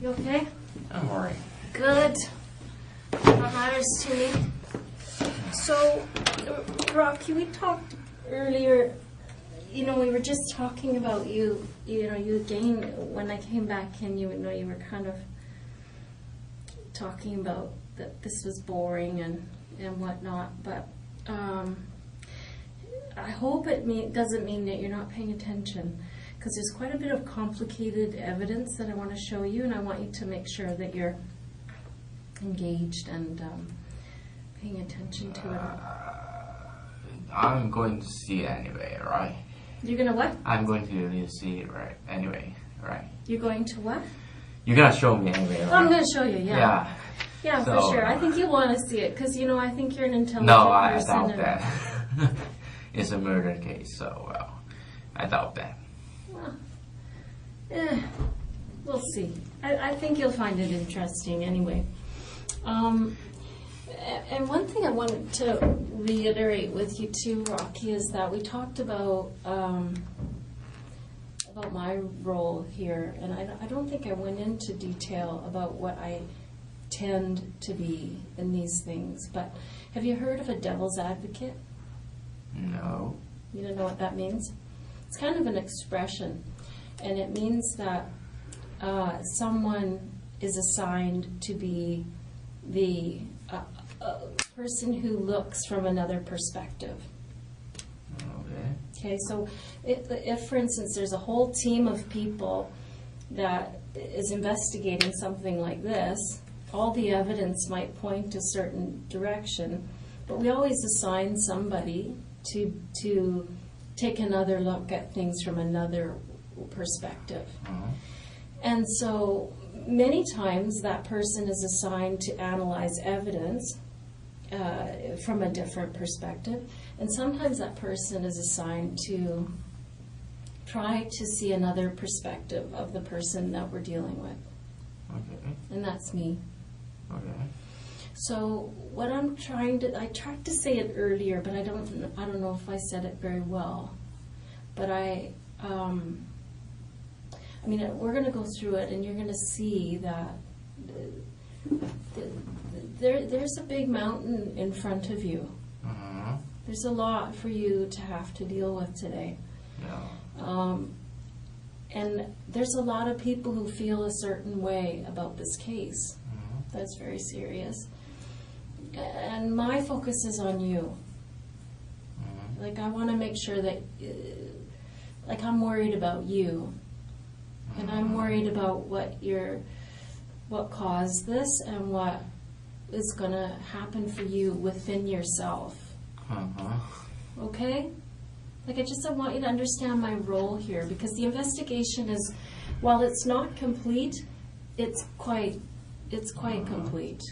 You okay? I'm alright. Good. That matters to me. So, Rocky, we talked earlier, we were just talking about you again when I came back, and you were kind of talking about that this was boring and whatnot, but I hope it doesn't mean that you're not paying attention, because there's quite a bit of complicated evidence that I want to show you, and I want you to make sure that you're engaged and paying attention to it. I'm going to see it anyway, right? You're going to what? I'm going to see it anyway, right? You're going to what? You're going to show me anyway, right? I'm going to show you, yeah. Yeah, So, for sure. I think you want to see it, because, I think you're an intelligent No, I person. doubt that. It's a murder case, so, well, I doubt that. Well, we'll see. I think you'll find it interesting anyway. And one thing I wanted to reiterate with you too, Rocky, is that we talked about my role here, and I don't think I went into detail about what I tend to be in these things. But have you heard of a devil's advocate? No. You don't know what that means? It's kind of an expression, and it means that someone is assigned to be the person who looks from another perspective. Okay, so if, for instance, there's a whole team of people that is investigating something like this, all the evidence might point a certain direction, but we always assign somebody to take another look at things from another perspective. And so many times that person is assigned to analyze evidence from a different perspective, and sometimes that person is assigned to try to see another perspective of the person that we're dealing with. Okay. And that's me. Okay. So what I tried to say it earlier, but I don't know if I said it very well. But we're going to go through it, and you're going to see that there's a big mountain in front of you. There's a lot for you to have to deal with today. Yeah. And there's a lot of people who feel a certain way about this case. That's very serious. And my focus is on you. Like, I want to make sure that, I'm worried about you. And I'm worried about what caused this and what is going to happen for you within yourself. Okay? I want you to understand my role here, because the investigation is, while it's not complete, it's quite complete.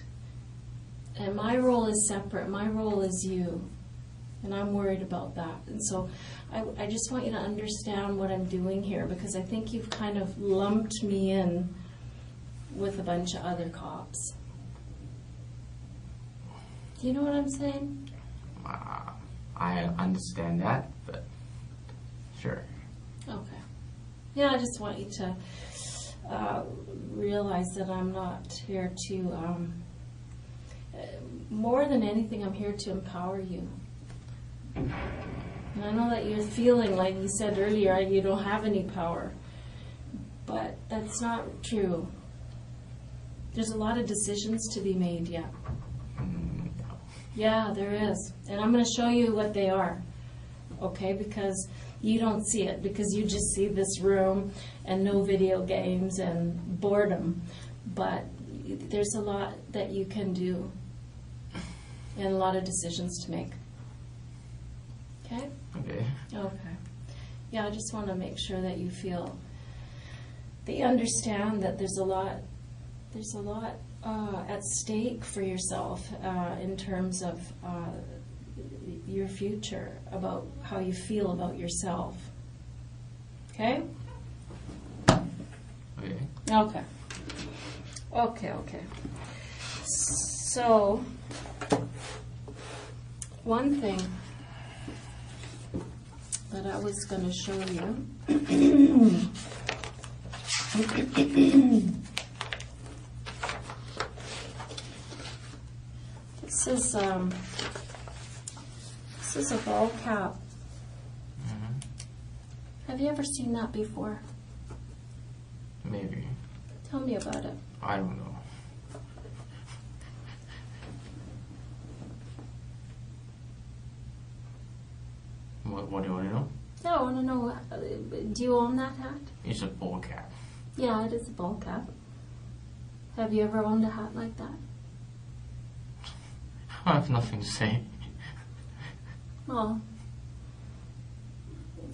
And my role is separate. My role is you. And I'm worried about that. And so I just want you to understand what I'm doing here, because I think you've kind of lumped me in with a bunch of other cops. Do you know what I'm saying? I understand that, but sure. Okay. Yeah, I just want you to realize that I'm not here to, more than anything, I'm here to empower you. And I know that you're feeling, like you said earlier, you don't have any power. But that's not true. There's a lot of decisions to be made yet. Yeah, there is. And I'm going to show you what they are. Okay? Because you don't see it. Because you just see this room and no video games and boredom. But there's a lot that you can do. And a lot of decisions to make. Okay? Okay. Okay. Yeah, I just want to make sure that you feel, that you understand that there's a lot at stake for yourself in terms of your future, about how you feel about yourself. Okay? Okay. Okay. Okay. So, one thing that I was going to show you This is a ball cap. Mm-hmm. Have you ever seen that before? Maybe. Tell me about it. I don't know. What do you want to know? Yeah, I want to know, do you own that hat? It's a ball cap. Yeah, it is a ball cap. Have you ever owned a hat like that? I have nothing to say. Well,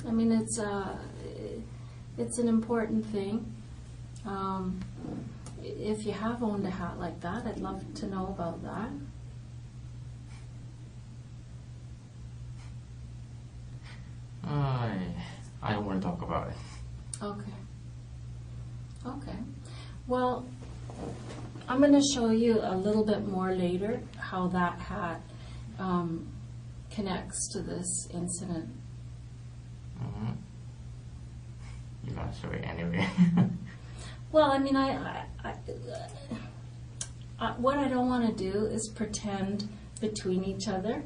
I mean, it's an important thing. If you have owned a hat like that, I'd love to know about that. I don't want to talk about it. Okay. Okay. Well, I'm going to show you a little bit more later how that hat connects to this incident. Mm-hmm. You gotta show it anyway. Well, I mean, what I don't want to do is pretend between each other.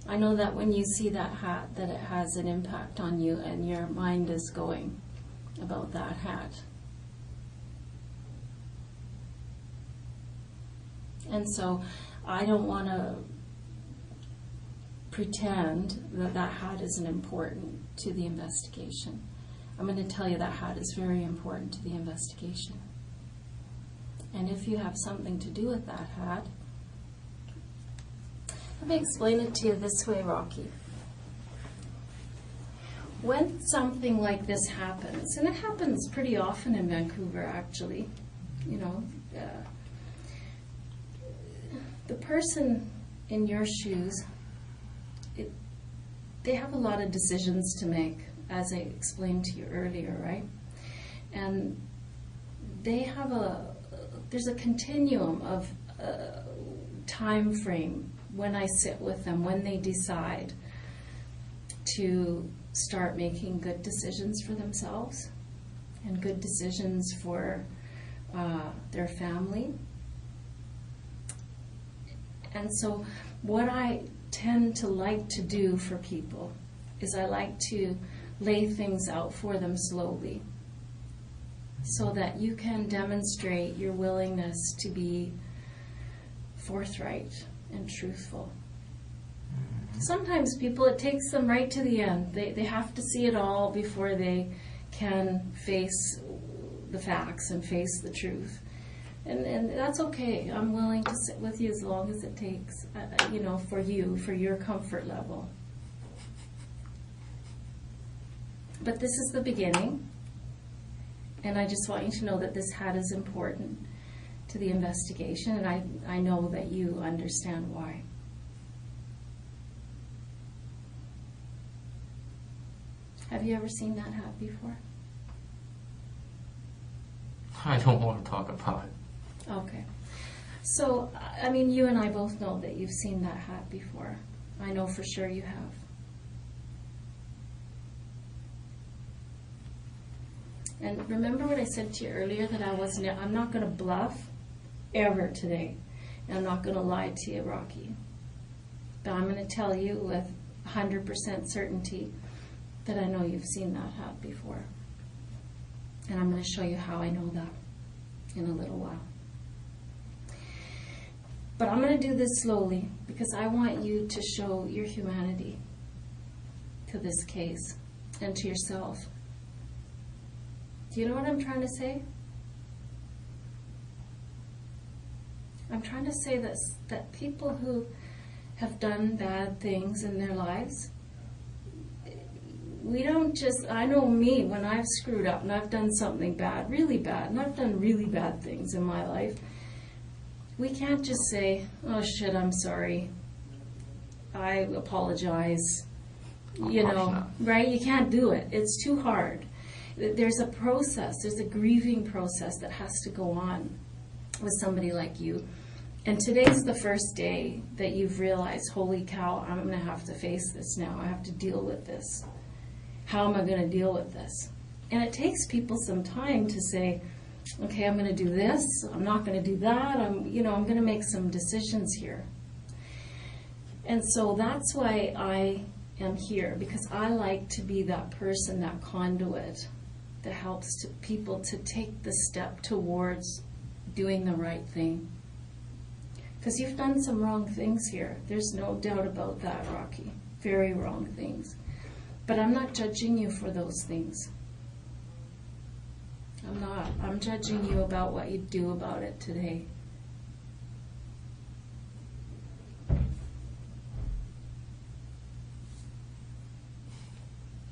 I know that when you see that hat, that it has an impact on you and your mind is going about that hat. And so I don't want to pretend that that hat isn't important to the investigation. I'm going to tell you that hat is very important to the investigation. And if you have something to do with that hat, let me explain it to you this way, Rocky. When something like this happens, and it happens pretty often in Vancouver actually, you know, the person in your shoes, they have a lot of decisions to make, as I explained to you earlier, right? And they have there's a continuum of time frame when I sit with them, when they decide to start making good decisions for themselves and good decisions for their family. And so what I tend to like to do for people is I like to lay things out for them slowly so that you can demonstrate your willingness to be forthright and truthful. Sometimes people, it takes them right to the end. They have to see it all before they can face the facts and face the truth. And that's okay. I'm willing to sit with you as long as it takes, you know, for you, for your comfort level. But this is the beginning, and I just want you to know that this hat is important to the investigation, and I know that you understand why. Have you ever seen that hat before? I don't want to talk about it. Okay. So, I mean, you and I both know that you've seen that hat before. I know for sure you have. And remember what I said to you earlier, that I'm not going to bluff ever today. And I'm not going to lie to you, Rocky. But I'm going to tell you with 100% certainty that I know you've seen that hat before. And I'm going to show you how I know that in a little while. But I'm going to do this slowly because I want you to show your humanity to this case and to yourself. Do you know what I'm trying to say? I'm trying to say this, that people who have done bad things in their lives, we don't just, I know me, when I've screwed up and I've done something bad, really bad, and I've done really bad things in my life, we can't just say, oh shit, I'm sorry, I apologize, you know, right? You can't do it. It's too hard. There's a process, there's a grieving process that has to go on with somebody like you. And today's the first day that you've realized, holy cow, I'm going to have to face this now. I have to deal with this. How am I going to deal with this? And it takes people some time to say, okay, I'm going to do this. I'm not going to do that. I'm going to make some decisions here. And so that's why I am here, because I like to be that person, that conduit that helps people to take the step towards doing the right thing. Because you've done some wrong things here. There's no doubt about that, Rocky. Very wrong things. But I'm not judging you for those things. I'm not. I'm judging you about what you do about it today.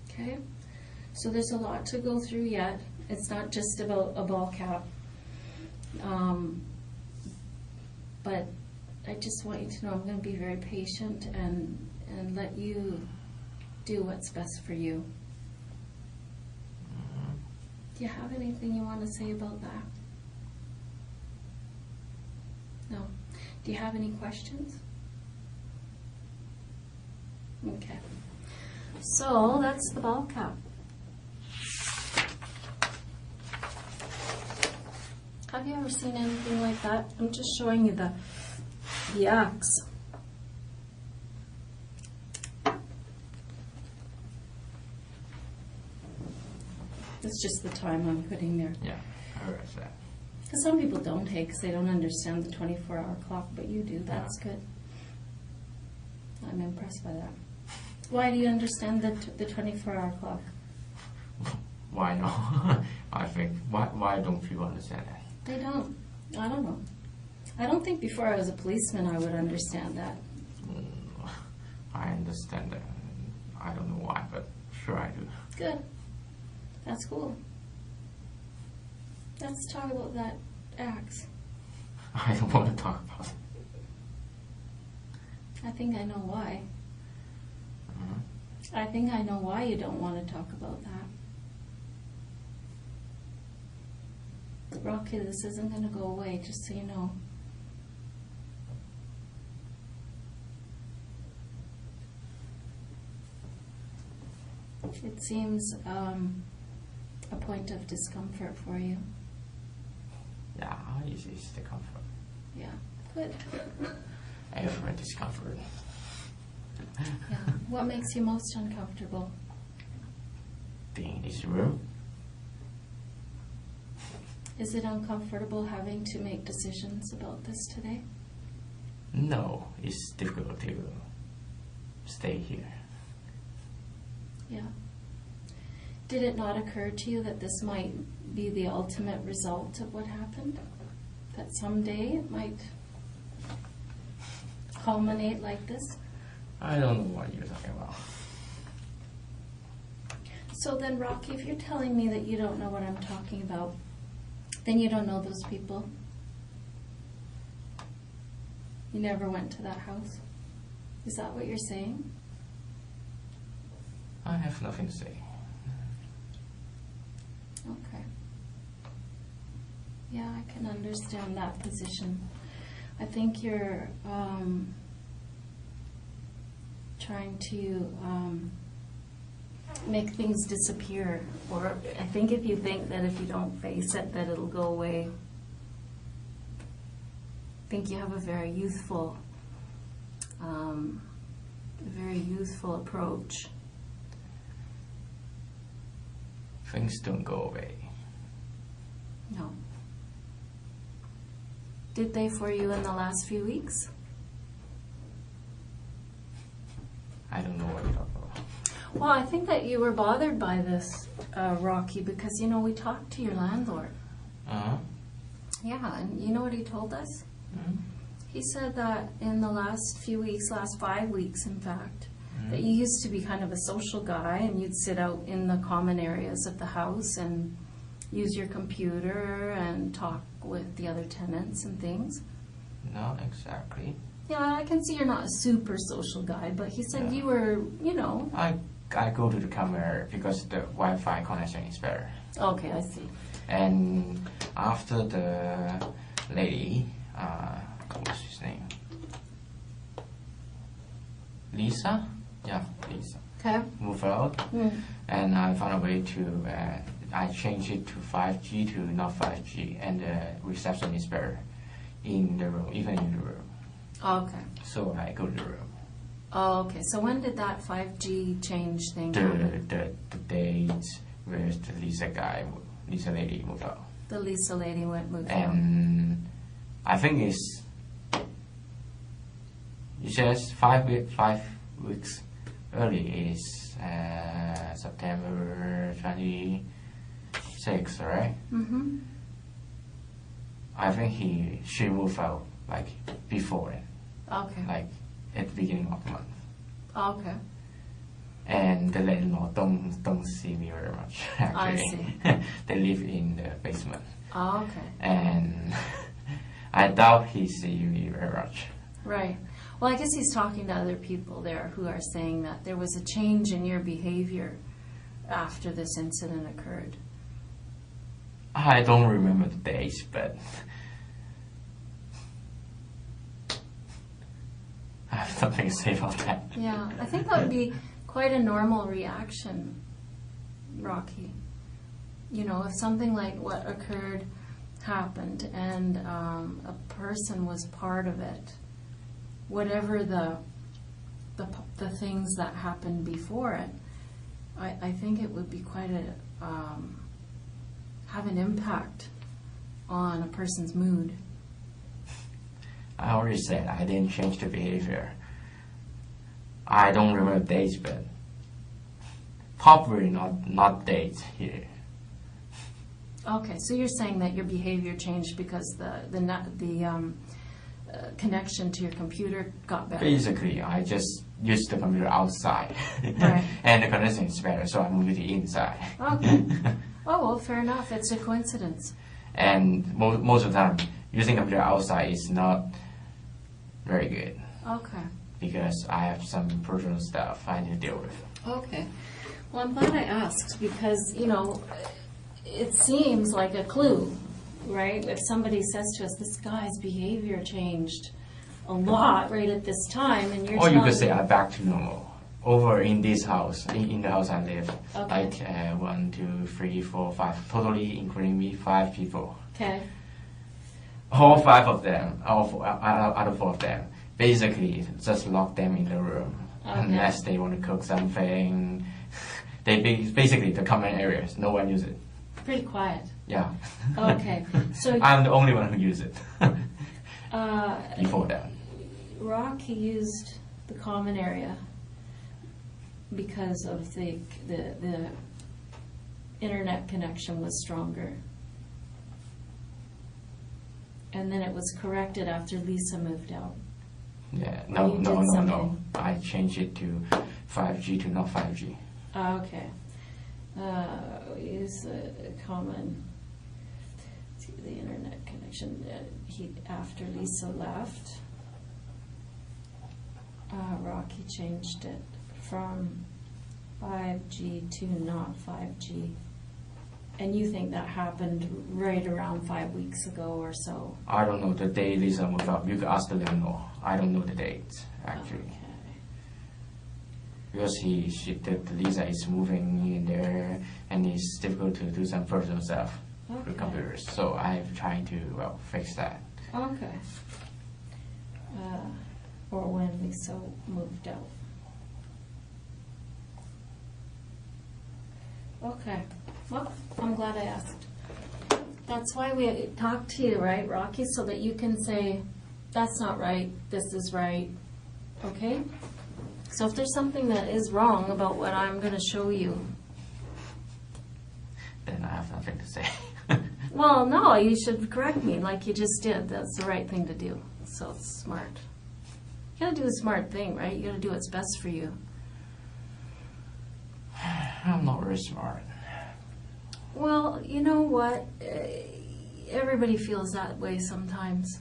Okay? So there's a lot to go through yet. It's not just about a ball cap. But I just want you to know I'm going to be very patient and let you do what's best for you. Do you have anything you want to say about that? No. Do you have any questions? Okay. So that's the ball cap. Have you ever seen anything like that? I'm just showing you the axe. It's just the time I'm putting there. Yeah, I heard that. Because some people don't take, because they don't understand the 24-hour clock, but you do. That's good. I'm impressed by that. Why do you understand the 24-hour clock? Why not? I think, why don't people understand that? They don't. I don't know. I don't think before I was a policeman I would understand that. I understand that. I don't know why, but sure I do. Good. That's cool. Let's talk about that axe. I don't want to talk about it. I think I know why. Mm-hmm. I think I know why you don't want to talk about that. Rocky, this isn't going to go away, just so you know. It seems a point of discomfort for you. Yeah, it's the comfort. Yeah, good. Every discomfort. Yeah. What makes you most uncomfortable? Being in this room. Is it uncomfortable having to make decisions about this today? No, it's difficult to stay here. Yeah. Did it not occur to you that this might be the ultimate result of what happened? That someday it might culminate like this? I don't know what you're talking about. So then, Rocky, if you're telling me that you don't know what I'm talking about, then you don't know those people. You never went to that house. Is that what you're saying? I have nothing to say. Okay. Yeah, I can understand that position. I think you're trying to make things disappear. Or I think if you think that if you don't face it, that it'll go away. I think you have a very youthful approach. Things don't go away. No. Did they for you in the last few weeks? I don't know what you're talking about. Well, I think that you were bothered by this, Rocky, because, you know, we talked to your landlord. Uh-huh. Yeah, and you know what he told us? Mm-hmm. He said that in the last few weeks, last 5 weeks, in fact, Mm-hmm. that you used to be kind of a social guy and you'd sit out in the common areas of the house and use your computer and talk with the other tenants and things. Not exactly. Yeah, I can see you're not a super social guy, but he said Yeah. you were, you know. I go to the camera because the Wi-Fi connection is better. Okay, I see. And after the lady, what's his name? Lisa? Yeah, Lisa. Okay. Move out. And I found a way to, I changed it to 5G to not 5G, and the reception is better in the room, even in the room. Okay. So I go to the room. Oh, okay. So when did that 5G change thing happen? The date where the Lisa lady moved out. The Lisa lady moved out. And I think it just 5 weeks early is September 26, right? Mm-hmm. I think she moved out like before it, Okay. like at the beginning of the month. Okay. And the landlord don't see me very much. Actually, I see. They live in the basement. Oh, okay. And I doubt he see me very much. Right. Well, I guess he's talking to other people there who are saying that there was a change in your behavior after this incident occurred. I don't remember the dates, but I have something to say about that. Yeah, I think that would be quite a normal reaction, Rocky. You know, if something like what occurred happened and a person was part of it, whatever the things that happened before it, I think it would be quite have an impact on a person's mood. I already said I didn't change the behavior. I don't remember dates, but probably not dates here. Okay, so you're saying that your behavior changed because the connection to your computer got better. Basically, I just used the computer outside, Right. and the connection is better, so I moved it inside. Okay. Oh, well, fair enough. It's a coincidence. And most of the time, using computer outside is not very good Okay. because I have some personal stuff I need to deal with. Okay. Well, I'm glad I asked because, you know, it seems like a clue, right? If somebody says to us, this guy's behavior changed a lot right at this time, and you're Or you telling could say me- I'm back to normal. Over in this house, in the house I live, Okay. like 1, 2, 3, 4, 5, totally including me, 5 people. Okay. All 5 of them, out of 4 of them, basically just lock them in the room Okay. unless they want to cook something. Basically the common areas, no one use it. Pretty quiet. Yeah. Okay. So I'm the only one who use it uh, before that. Rocky used the common area because of the internet connection was stronger. And then it was corrected after Lisa moved out. Yeah, Or you did no. something. I changed it to 5G to not 5G. Okay. Use a common to the internet connection. After Lisa left, Rocky changed it from 5G to not 5G. And you think that happened right around 5 weeks ago or so? I don't know the day Lisa moved out. You could ask the landlord. I don't know the date actually. Okay. Because Lisa is moving in there and it's difficult to do some personal stuff with Okay. computers. So I'm trying to fix that. Okay. Or when Lisa moved out. Okay. Well, I'm glad I asked. That's why we talked to you, right, Rocky? So that you can say, that's not right, this is right. Okay? So if there's something that is wrong about what I'm going to show you, Then I have nothing to say. well, no, you should correct me like you just did. That's the right thing to do. So it's smart. You gotta do the smart thing, right? You gotta do what's best for you. I'm not very smart. Well, you know what? Everybody feels that way sometimes.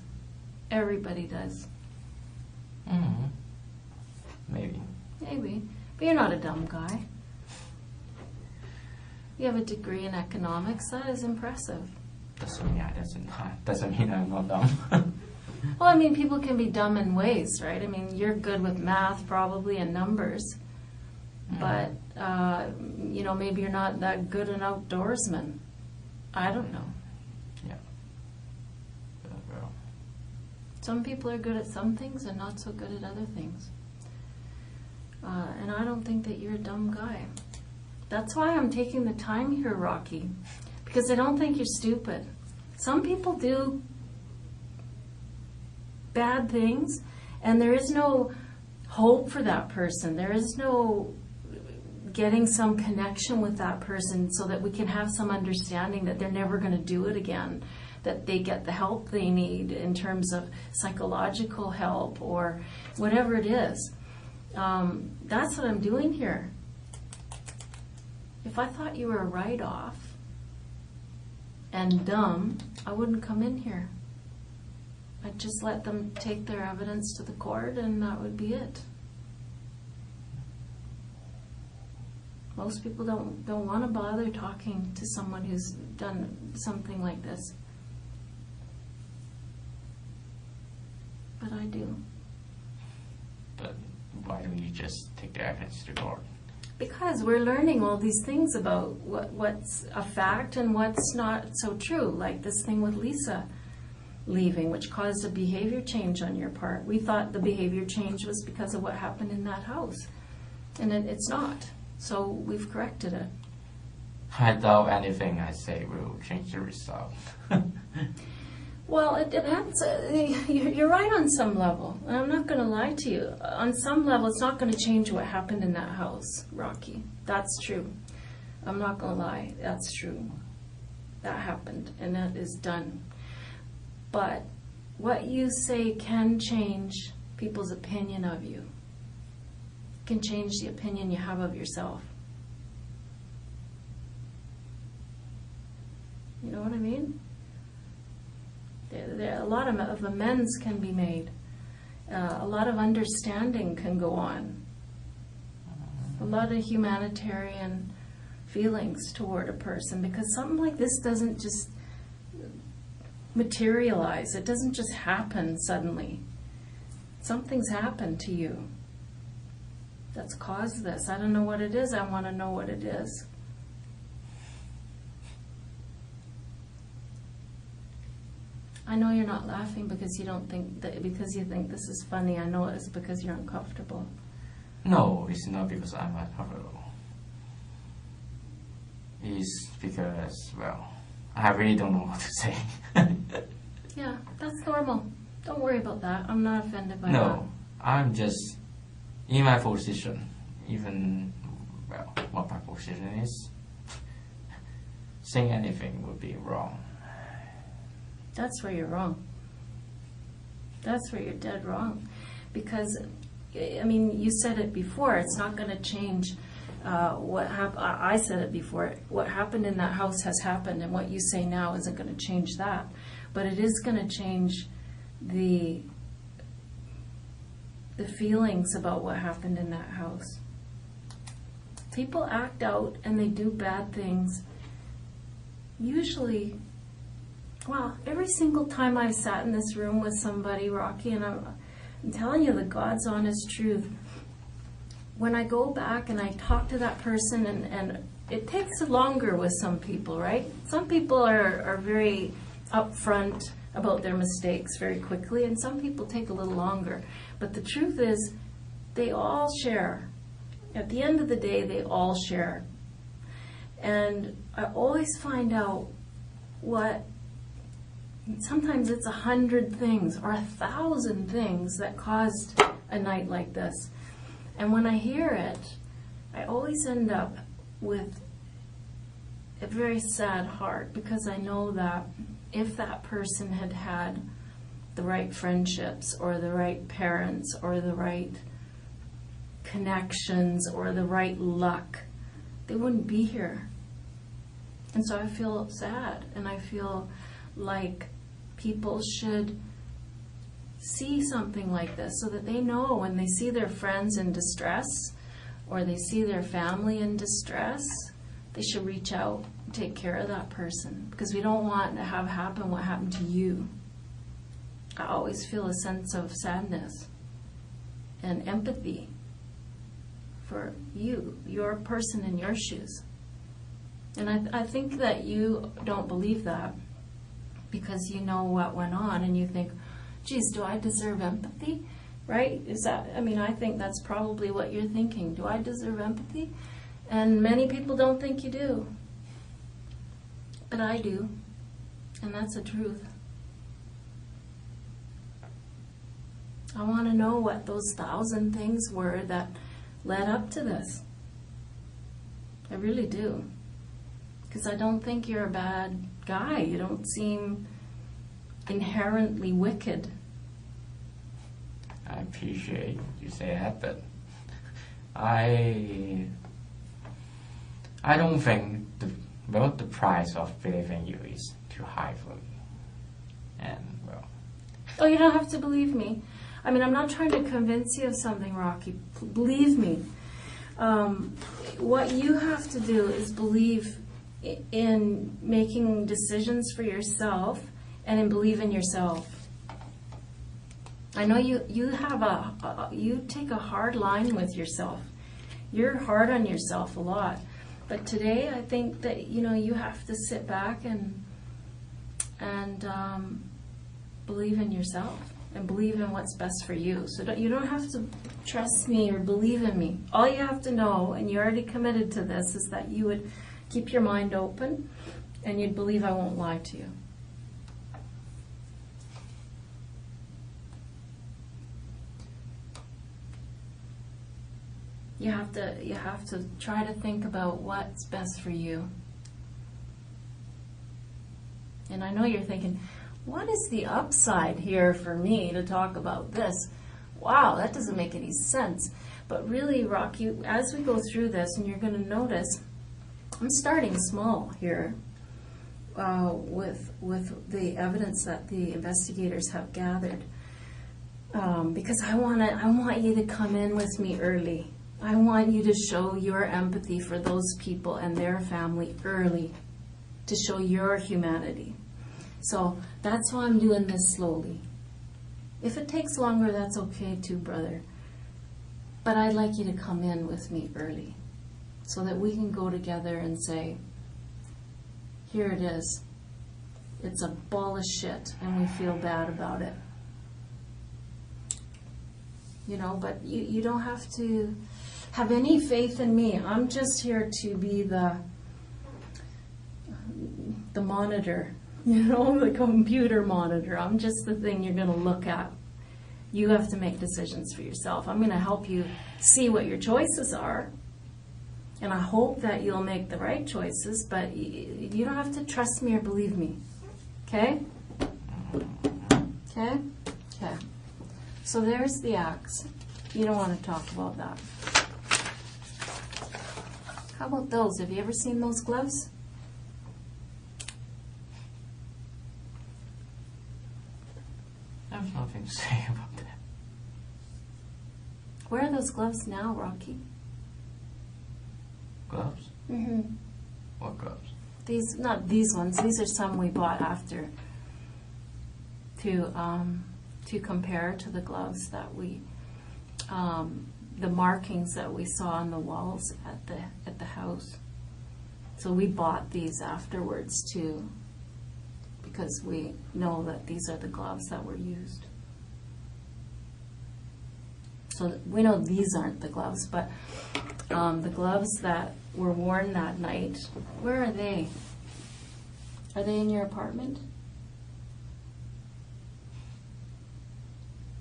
Everybody does. Mm-hmm. Maybe. Maybe. But you're not a dumb guy. You have a degree in economics. That is impressive. Doesn't mean I'm not dumb. Well, I mean, people can be dumb in ways, right? I mean, you're good with math probably and numbers. But, you know, maybe you're not that good an outdoorsman. I don't know. Yeah. Well, Some people are good at some things and not so good at other things. And I don't think that you're a dumb guy. That's why I'm taking the time here, Rocky, because I don't think you're stupid. Some people do bad things, and there is no hope for that person. There is no getting some connection with that person so that we can have some understanding that they're never going to do it again, that they get the help they need in terms of psychological help or whatever it is. That's what I'm doing here. If I thought you were a write-off and dumb, I wouldn't come in here. I'd just let them take their evidence to the court, and that would be it. Most people don't want to bother talking to someone who's done something like this. But I do. But why don't you just take the evidence to court? Because we're learning all these things about what's a fact and what's not so true, like this thing with Lisa leaving, which caused a behavior change on your part. We thought the behavior change was because of what happened in that house, and it's not. So we've corrected it. I doubt anything I say will change the result. Well, it depends. You're right on some level. I'm not going to lie to you. On some level, it's not going to change what happened in that house, Rocky. That's true. I'm not going to lie. That's true. That happened, and that is done. But what you say can change people's opinion of you. It can change the opinion you have of yourself. You know what I mean? A lot of amends can be made. A lot of understanding can go on. A lot of humanitarian feelings toward a person, because something like this doesn't just materialize. It doesn't just happen suddenly. Something's happened to you that's caused this. I don't know what it is. I want to know what it is. I know you're not laughing because you don't think that, because you think this is funny. I know it's because you're uncomfortable. No, it's not because I'm uncomfortable. It's because, well, I really don't know what to say. Yeah, that's normal. Don't worry about that. I'm not offended by that. No, I'm just in my position. Even, well, what my position is, saying anything would be wrong. That's where you're wrong. That's where you're dead wrong. Because, I mean, you said it before, it's not going to change what happened. I said it before. What happened in that house has happened, and what you say now isn't going to change that. But it is going to change the feelings about what happened in that house. People act out and they do bad things. Usually, well, every single time I've sat in this room with somebody, Rocky, and I'm telling you the God's honest truth, when I go back and I talk to that person, and it takes longer with some people, right? Some people are very upfront about their mistakes very quickly, and some people take a little longer. But the truth is, they all share. At the end of the day, they all share. And I always find out what, sometimes it's 100 things or 1,000 things that caused a night like this. And when I hear it, I always end up with a very sad heart, because I know that if that person had had the right friendships or the right parents or the right connections or the right luck, they wouldn't be here. And so I feel sad, and I feel like people should see something like this so that they know when they see their friends in distress or they see their family in distress, they should reach out and take care of that person, because we don't want to have happen what happened to you. I always feel a sense of sadness and empathy for you, your person in your shoes. And I think that you don't believe that because you know what went on, and you think, geez, do I deserve empathy? right? Is that, I mean, I think that's probably what you're thinking. Do I deserve empathy? And many people don't think you do. But I do. And that's the truth. I want to know what those 1,000 things were that led up to this. I really do. Because I don't think you're a bad guy. You don't seem inherently wicked. I appreciate you say that, but I don't think the price of believing you is too high for me. And well, Oh, you don't have to believe me. I mean, I'm not trying to convince you of something, Rocky. Believe me. What you have to do is believe in making decisions for yourself and in believing yourself. I know you have you take a hard line with yourself. You're hard on yourself a lot. But today I think that, you have to sit back and believe in yourself and believe in what's best for you. So you don't have to trust me or believe in me. All you have to know, and you're already committed to this, is that you would keep your mind open and you'd believe I won't lie to you. You have to try to think about what's best for you. And I know you're thinking, what is the upside here for me to talk about this? Wow, that doesn't make any sense. But really, Rocky, as we go through this, and you're going to notice, I'm starting small here with the evidence that the investigators have gathered, because I want you to come in with me early. I want you to show your empathy for those people and their family early, to show your humanity. So that's why I'm doing this slowly. If it takes longer, that's okay too, brother. But I'd like you to come in with me early so that we can go together and say, here it is. It's a ball of shit and we feel bad about it. But you don't have to have any faith in me. I'm just here to be the monitor, the computer monitor. I'm just the thing you're going to look at. You have to make decisions for yourself. I'm going to help you see what your choices are, and I hope that you'll make the right choices, but you don't have to trust me or believe me. Okay? Okay? Okay. So there's the axe. You don't want to talk about that. How about those? Have you ever seen those gloves? I have nothing to say about that. Where are those gloves now, Rocky? Gloves? Mm-hmm. What gloves? These, not these ones. These are some we bought after to compare to the gloves that we, the markings that we saw on the walls at the house. So we bought these afterwards too, because we know that these are the gloves that were used. So we know these aren't the gloves, but the gloves that were worn that night, where are they? Are they in your apartment?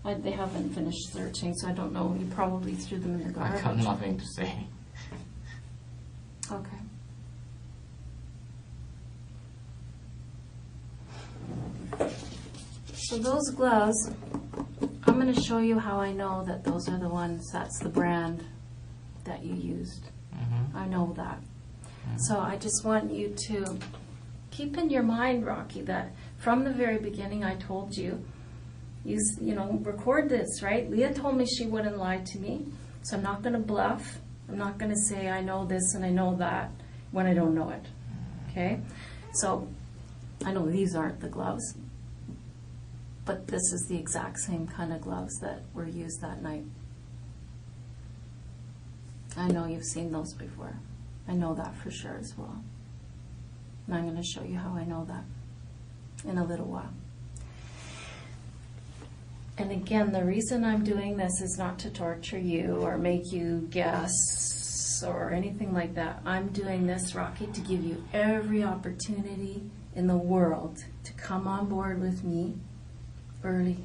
They haven't finished searching, so I don't know. You probably threw them in the garbage. I got nothing to say. Okay. So those gloves, I'm going to show you how I know that those are the ones, that's the brand that you used. Mm-hmm. I know that. Mm-hmm. So I just want you to keep in your mind, Rocky, that from the very beginning I told you, record this, right? Leah told me she wouldn't lie to me, so I'm not going to bluff. I'm not going to say I know this and I know that when I don't know it. Okay? So I know these aren't the gloves, but this is the exact same kind of gloves that were used that night. I know you've seen those before. I know that for sure as well. And I'm going to show you how I know that in a little while. And again, the reason I'm doing this is not to torture you or make you guess or anything like that. I'm doing this, Rocky, to give you every opportunity in the world to come on board with me early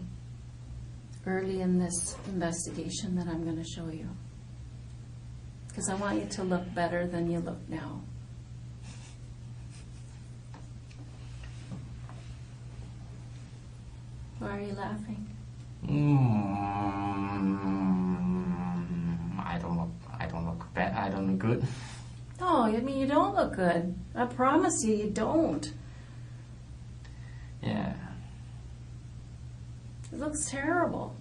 in this investigation that I'm going to show you. Because I want you to look better than you look now. Why are you laughing? I don't look bad. I don't look good. No, I mean, you don't look good. I promise you, you don't. Yeah. It looks terrible.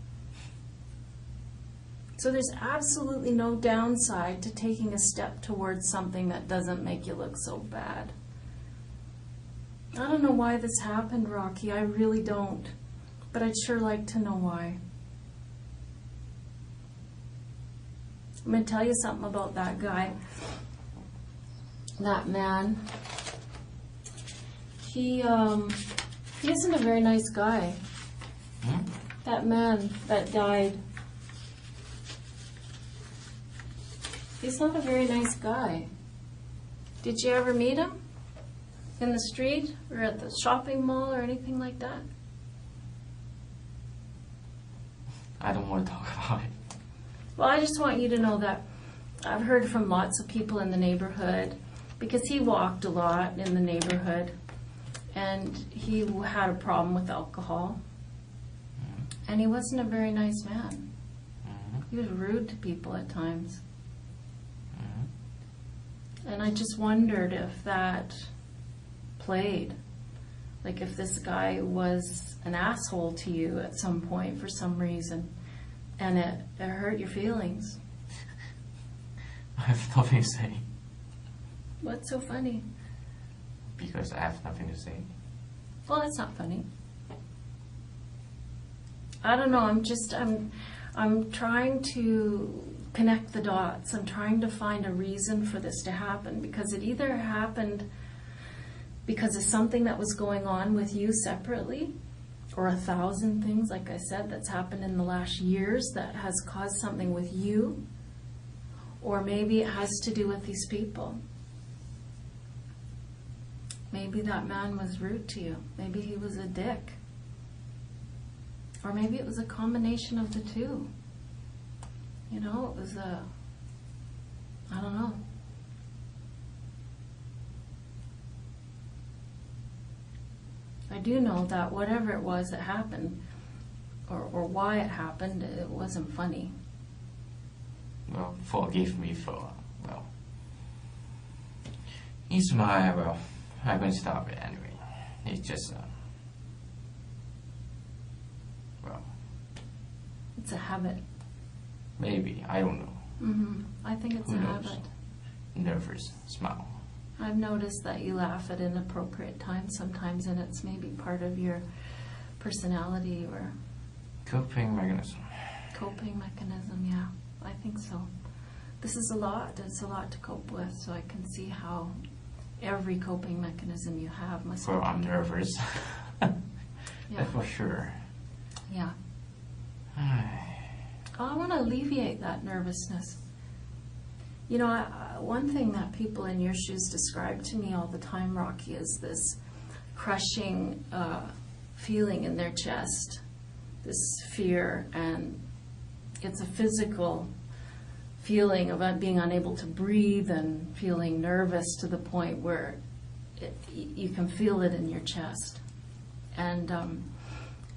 So there's absolutely no downside to taking a step towards something that doesn't make you look so bad. I don't know why this happened, Rocky. I really don't. But I'd sure like to know why. I'm going to tell you something about that guy. That man. He isn't a very nice guy. That man that died. He's not a very nice guy. Did you ever meet him? In the street or at the shopping mall or anything like that? I don't want to talk about it. Well, I just want you to know that I've heard from lots of people in the neighborhood, because he walked a lot in the neighborhood, and he had a problem with alcohol, and he wasn't a very nice man. He was rude to people at times. And I just wondered if that played. Like if this guy was an asshole to you at some point for some reason, and it hurt your feelings. I have nothing to say. What's so funny? Because I have nothing to say. Well, that's not funny. I don't know, I'm trying to connect the dots. I'm trying to find a reason for this to happen, because it either happened because of something that was going on with you separately, or 1,000 things, like I said, that's happened in the last years that has caused something with you, or maybe it has to do with these people. Maybe that man was rude to you. Maybe he was a dick. Or maybe it was a combination of the two. You know, it was I don't know. I do know that whatever it was that happened, or why it happened, it wasn't funny. Well, forgive me for, I can stop it anyway. It's just, It's a habit. Maybe, I don't know. I think it's Who a knows? habit. Nervous smile. I've noticed that you laugh at inappropriate times sometimes, and it's maybe part of your personality or Coping mechanism. coping mechanism, yeah. I think so. This is a lot. It's a lot to cope with, so I can see how every coping mechanism you have must Well, be. I'm nervous. Yeah. That's for sure. Yeah. I want to alleviate that nervousness. You know, one thing that people in your shoes describe to me all the time, Rocky, is this crushing feeling in their chest, this fear, and it's a physical feeling of being unable to breathe and feeling nervous to the point where you can feel it in your chest. And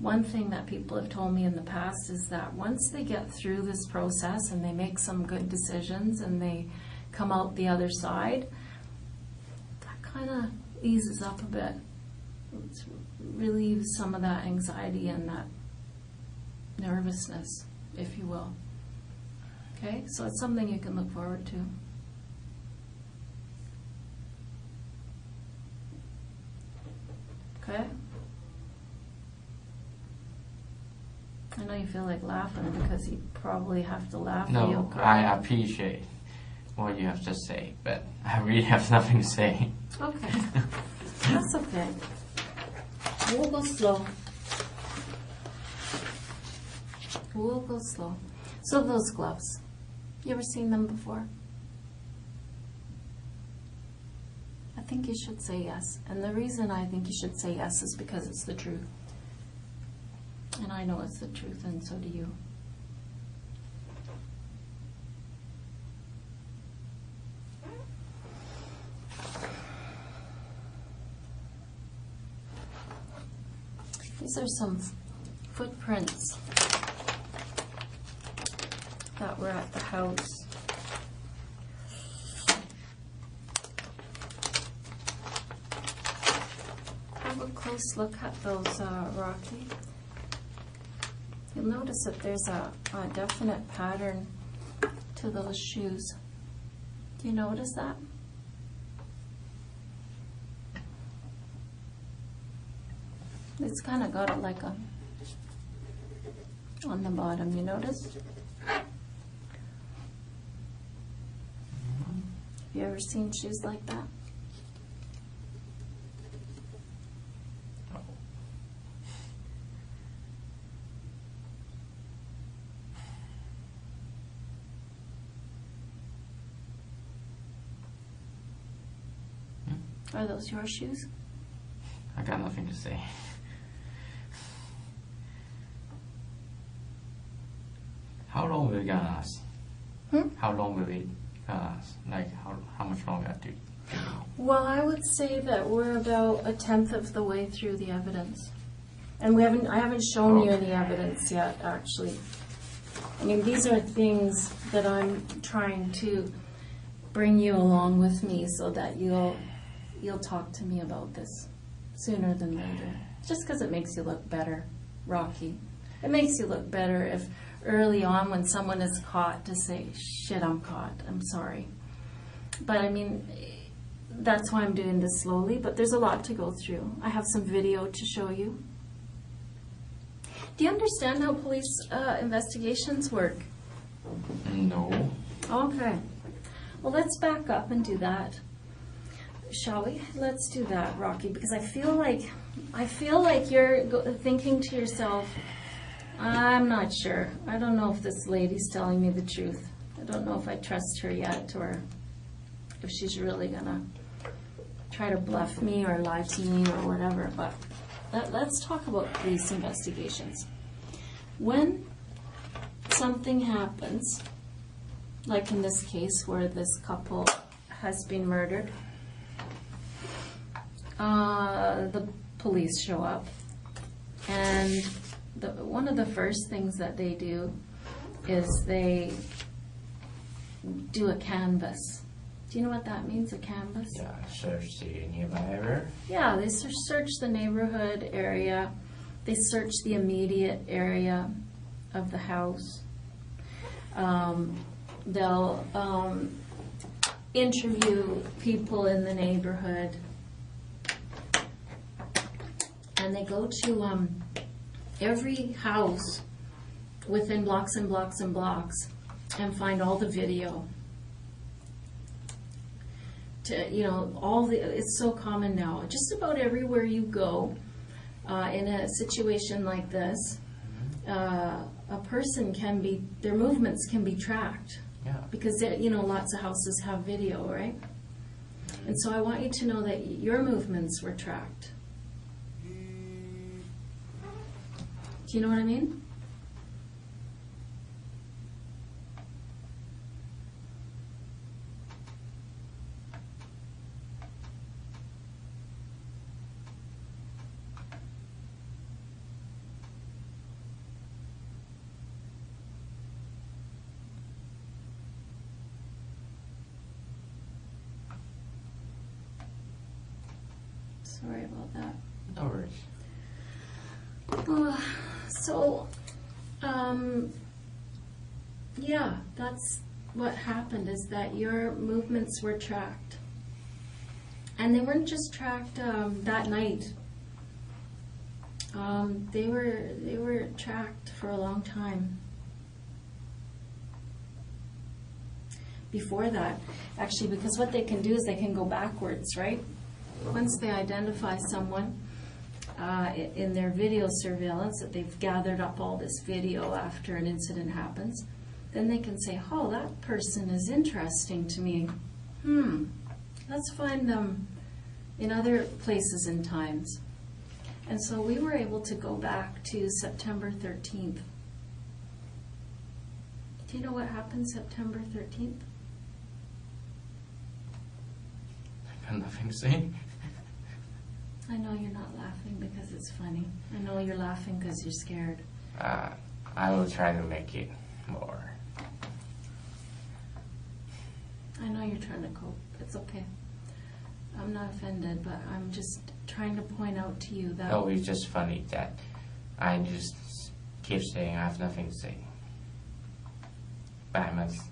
one thing that people have told me in the past is that once they get through this process and they make some good decisions and they come out the other side, that kind of eases up a bit. It relieves some of that anxiety and that nervousness, if you will. Okay, so it's something you can look forward to. Okay? I know you feel like laughing because you probably have to laugh. or you'll No, cry. I appreciate what you have to say, but I really have nothing to say. Okay. That's okay. We'll go slow. We'll go slow. So those gloves, you ever seen them before? I think you should say yes. And the reason I think you should say yes is because it's the truth. And I know it's the truth, and so do you. These are some footprints that were at the house. Have a close look at those, Rocky. You'll notice that there's a definite pattern to those shoes. Do you notice that? It's kind of got it like a on the bottom, you notice? Have you ever seen shoes like that? Are those your shoes? I got nothing to say. How long will it gonna last? How long will it last? Like how much longer do you know? Well, I would say that we're about 1/10 of the way through the evidence. And I haven't shown you any evidence yet, actually. I mean, these are things that I'm trying to bring you along with me so that you'll talk to me about this sooner than later. Just because it makes you look better, Rocky. It makes you look better if early on when someone is caught to say, shit, I'm caught, I'm sorry. But I mean, that's why I'm doing this slowly, but there's a lot to go through. I have some video to show you. Do you understand how police investigations work? No. Okay. Well, let's back up and do that. Shall we? Let's do that, Rocky, because I feel like you're thinking to yourself, I'm not sure. I don't know if this lady's telling me the truth. I don't know if I trust her yet, or if she's really gonna try to bluff me or lie to me or whatever. But let's talk about police investigations. When something happens, like in this case where this couple has been murdered, the police show up, and one of the first things that they do is they do a canvas. Do you know what that means, a canvas? Yeah, search the nearby area. Yeah, they search the neighborhood area. They search the immediate area of the house. They'll interview people in the neighborhood. And they go to every house within blocks and blocks and blocks and find all the video. It's so common now. Just about everywhere you go, in a situation like this, a person their movements can be tracked. Yeah. Because lots of houses have video, right? And so I want you to know that your movements were tracked. Do you know what I mean? Sorry about that. No worries. Yeah, that's what happened, is that your movements were tracked. And they weren't just tracked that night. They were tracked for a long time. Before that, actually, because what they can do is they can go backwards, right? Once they identify someone, in their video surveillance, that they've gathered up all this video after an incident happens, then they can say, oh, that person is interesting to me. Let's find them in other places and times. And so we were able to go back to September 13th. Do you know what happened September 13th? I got nothing to say. I know you're not laughing because it's funny. I know you're laughing because you're scared. I will try to make it more. I know you're trying to cope. It's okay. I'm not offended, but I'm just trying to point out to you that... No, it's just funny that I just keep saying I have nothing to say. But I must.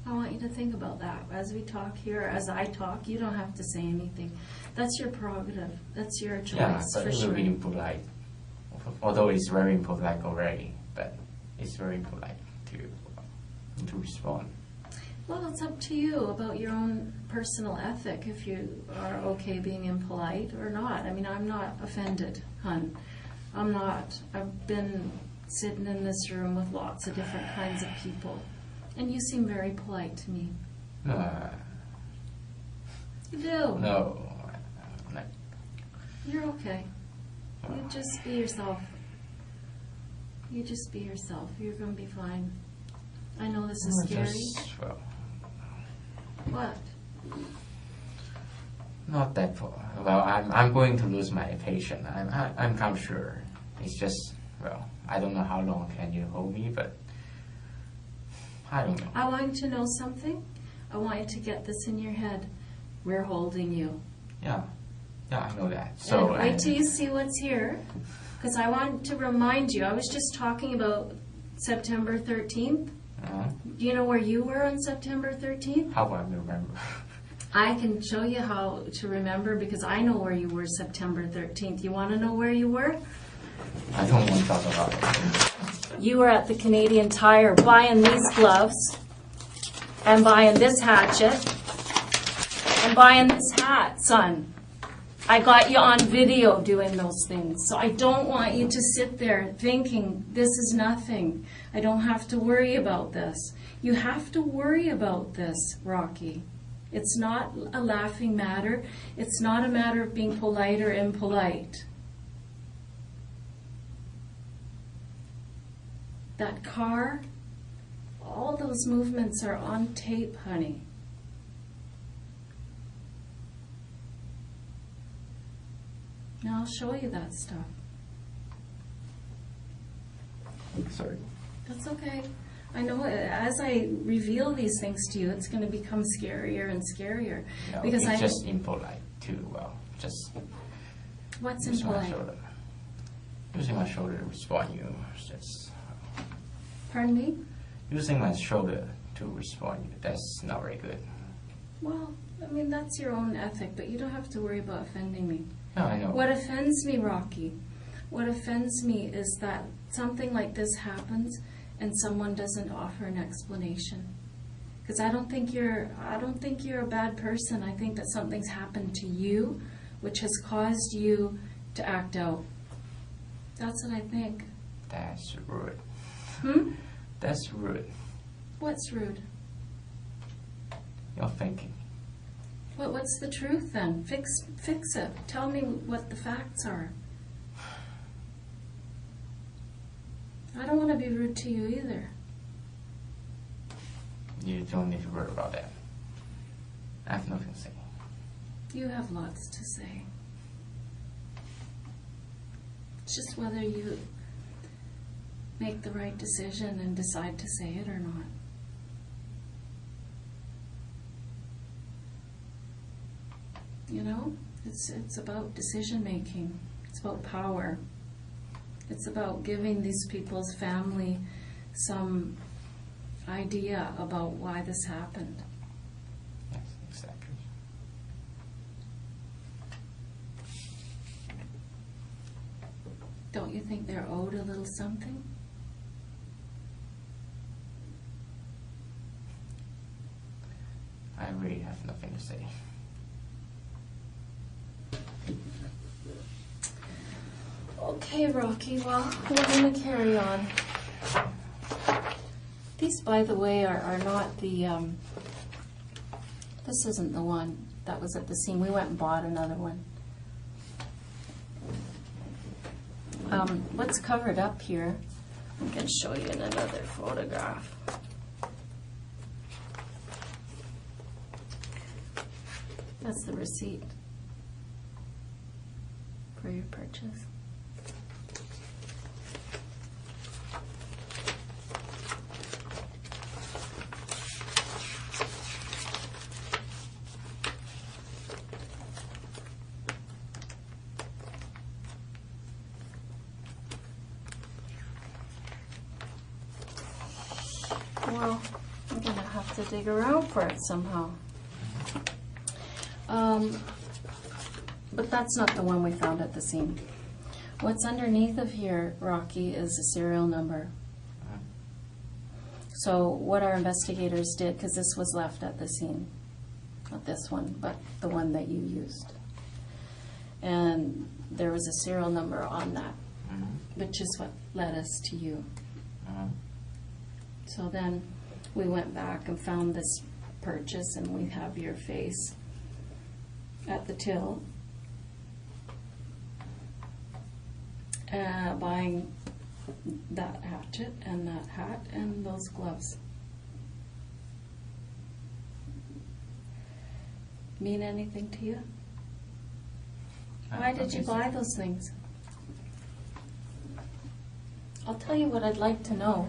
I want you to think about that. As we talk here, as I talk, you don't have to say anything. That's your prerogative. That's your choice, Yeah, but for it's sure. really impolite. Although it's very impolite already, but it's very impolite to respond. Well, it's up to you about your own personal ethic, if you are okay being impolite or not. I mean, I'm not offended, hun. I'm not. I've been sitting in this room with lots of different kinds of people, and you seem very polite to me. You do. No. You're okay. You just be yourself. You just be yourself. You're going to be fine. I know this is scary. What? Not that far. Well, I'm going to lose my patience. I'm kind of sure. It's just, well, I don't know how long can you hold me, but I don't know. I want you to know something. I want you to get this in your head. We're holding you. Yeah, I know that. So and wait till you see what's here, because I want to remind you. I was just talking about September 13th. Do you know where you were on September 13th? How do I remember? I can show you how to remember because I know where you were September 13th. You want to know where you were? I don't want to talk about it. You were at the Canadian Tire buying these gloves and buying this hatchet and buying this hat, son. I got you on video doing those things. So I don't want you to sit there thinking this is nothing. I don't have to worry about this. You have to worry about this, Rocky. It's not a laughing matter. It's not a matter of being polite or impolite. That car, all those movements are on tape, honey. Now I'll show you that stuff. Sorry. That's okay. I know as I reveal these things to you, it's going to become scarier and scarier. No, because it's just impolite too. Well, just what's using my impolite? shoulder. Using my shoulder to respond you. Just Pardon me? using my shoulder to respond you. That's not very good. Well, I mean, that's your own ethic, but you don't have to worry about offending me. No, I know. What offends me, Rocky, what offends me is that something like this happens and someone doesn't offer an explanation. Because I don't think you're a bad person. I think that something's happened to you which has caused you to act out. That's what I think. That's rude. That's rude. What's rude? You're thinking. What's the truth then? Fix it. Tell me what the facts are. I don't want to be rude to you either. You don't need to worry about that. I have nothing to say. You have lots to say. It's just whether you make the right decision and decide to say it or not. You know, it's about decision making. It's about power. It's about giving these people's family some idea about why this happened. Yes, exactly. Don't you think they're owed a little something? I really have nothing to say. Okay, Rocky, well, we're going to carry on. These, by the way, are not the, this isn't the one that was at the scene. We went and bought another one. What's covered up here, I can show you in another photograph. That's the receipt for your purchase. Well, I'm going to have to dig around for it somehow. But that's not the one we found at the scene. What's underneath of here, Rocky, is a serial number. So what our investigators did, because this was left at the scene, not this one, but the one that you used. And there was a serial number on that, which is what led us to you. So then we went back and found this purchase, and we have your face at the till buying that hatchet and that hat and those gloves. Mean anything to you? Why did you buy those things? I'll tell you what I'd like to know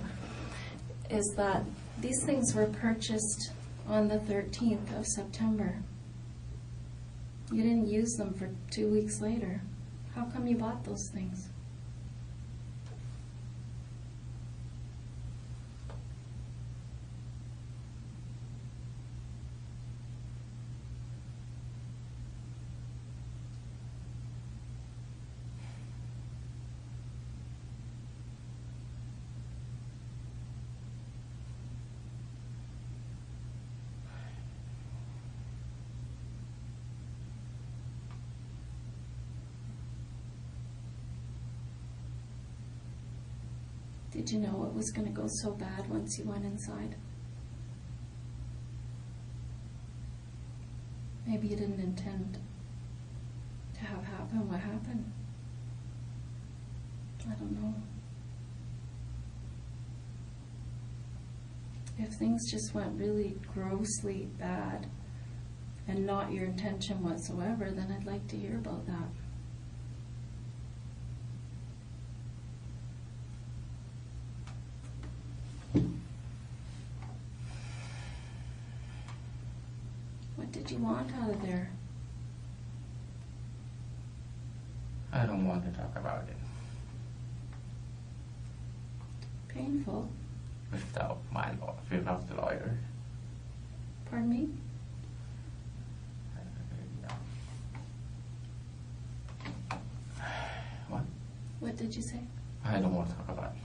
is that these things were purchased on the 13th of September. You didn't use them for 2 weeks later. How come you bought those things? Did you know it was going to go so bad once you went inside? Maybe you didn't intend to have happen what happened. I don't know. If things just went really grossly bad and not your intention whatsoever, then I'd like to hear about that. What did you want out of there? I don't want to talk about it. Painful. Without the lawyer. Pardon me? What? What did you say? I don't want to talk about it.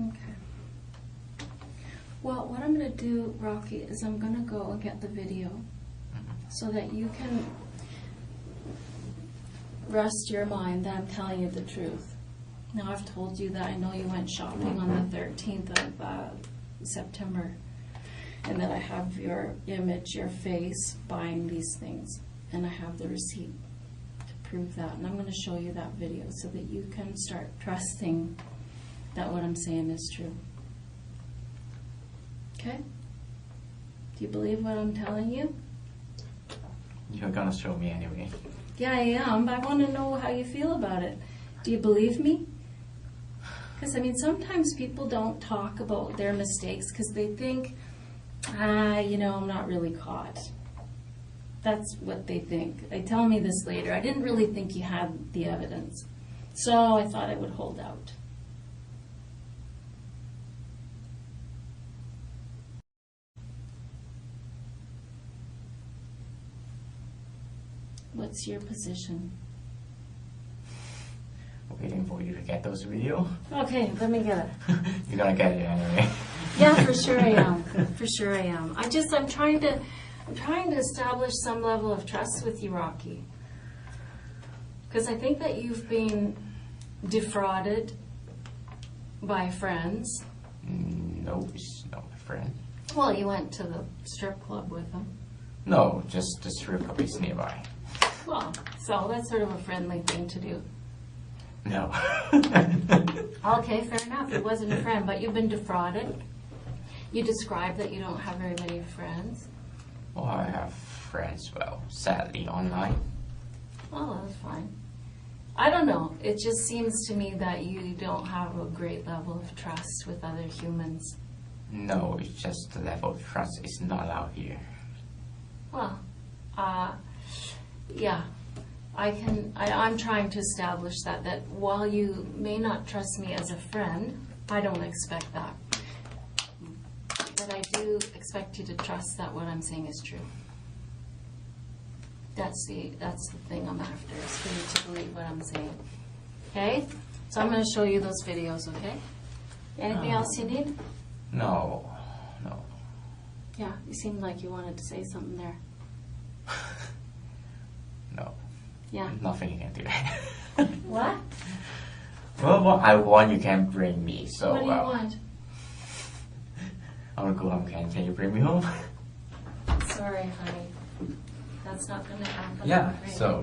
Okay. Well, what I'm going to do, Rocky, is I'm going to go and get the video so that you can rest your mind that I'm telling you the truth. Now, I've told you that I know you went shopping on the 13th of September, and that I have your image, your face, buying these things, and I have the receipt to prove that. And I'm going to show you that video so that you can start trusting that what I'm saying is true. Okay? Do you believe what I'm telling you? You're gonna show me anyway. Yeah, I am, but I want to know how you feel about it. Do you believe me? Because, I mean, sometimes people don't talk about their mistakes because they think, I'm not really caught. That's what they think. They tell me this later. I didn't really think you had the evidence, so I thought I would hold out. What's your position? Waiting for you to get those video. Okay, let me get it. You're gonna get it anyway. Yeah, for sure I am. For sure I am. I'm trying to establish some level of trust with you, Rocky. Because I think that you've been defrauded by friends. No, it's not my friend. Well, you went to the strip club with them. No, just the strip club is nearby. Well, so that's sort of a friendly thing to do. No. Okay, fair enough. It wasn't a friend, but you've been defrauded. You described that you don't have very many friends. Well, I have friends, well, sadly, online. Oh, that's fine. I don't know. It just seems to me that you don't have a great level of trust with other humans. No, it's just the level of trust is not out here. Well, yeah. I'm trying to establish that while you may not trust me as a friend, I don't expect that. But I do expect you to trust that what I'm saying is true. That's the thing I'm after, is for you to believe what I'm saying. Okay? So I'm going to show you those videos, okay? Anything else you need? No. Yeah, you seemed like you wanted to say something there. No. Yeah. Nothing you can do. What? Well, what I want you can bring me, so What do you want? I want to go home, can you bring me home? Sorry, honey. That's not going to happen. Yeah, right? so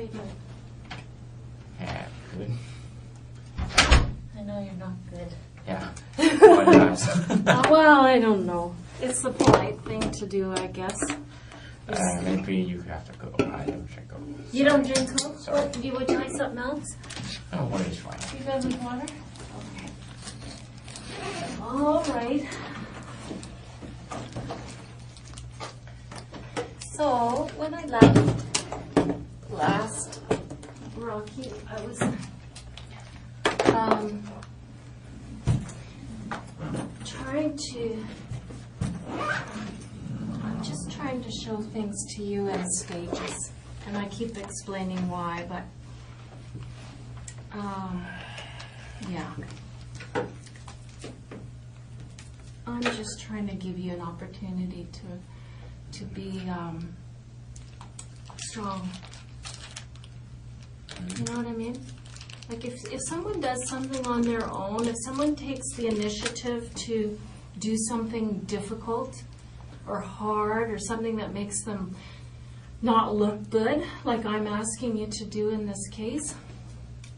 you doing? Yeah, good. I know you're not good. Yeah. What else? Well, I don't know. It's the polite thing to do, I guess. Maybe you have to go. I don't drink Coke. You don't drink Coke? Sorry. What, would you like something else? Oh, water is fine. You guys with water? Okay. All right. So, when I last, Rocky, I was I'm just trying to show things to you in stages, and I keep explaining why, but yeah. I'm just trying to give you an opportunity to be strong. You know what I mean? Like if someone does something on their own, if someone takes the initiative to do something difficult or hard or something that makes them not look good, like I'm asking you to do in this case,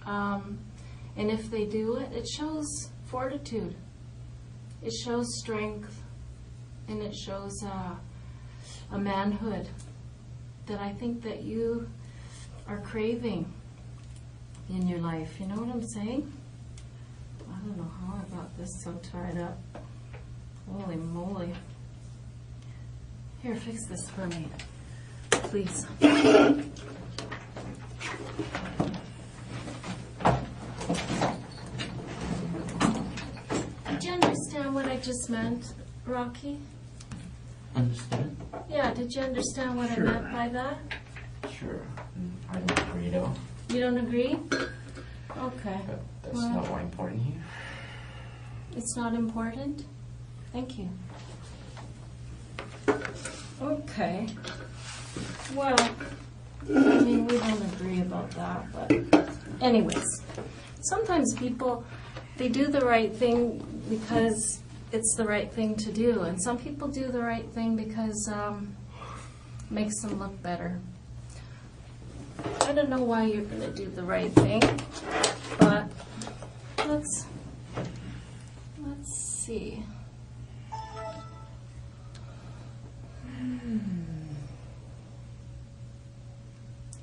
and if they do it, it shows fortitude. It shows strength, and it shows a manhood that I think that you are craving in your life. You know what I'm saying? I don't know how I got this so tied up. Holy moly. Here, fix this for me, please. Did you understand what I just meant, Rocky? Understand? Yeah, did you understand what Sure. I meant by that? Sure. I don't agree though. You don't agree? Okay. But that's Well, not what important here. it's not important? Thank you. Okay. Well, I mean, we don't agree about that, but anyways, sometimes people, they do the right thing because it's the right thing to do, and some people do the right thing because it makes them look better. I don't know why you're going to do the right thing, but let's see.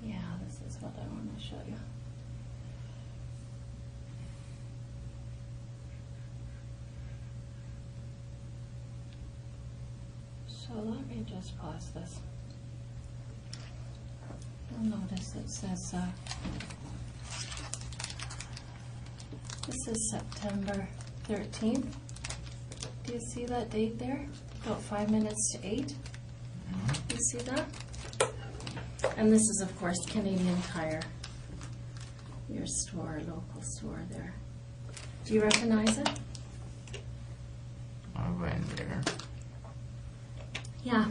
Yeah, this is what I want to show you. So let me just pause this. You'll notice it says, this is September 13th. Do you see that date there? About 5 minutes to 8. You see that? And this is, of course, Canadian Tire, your store, local store there. Do you recognize it? I went there. Yeah.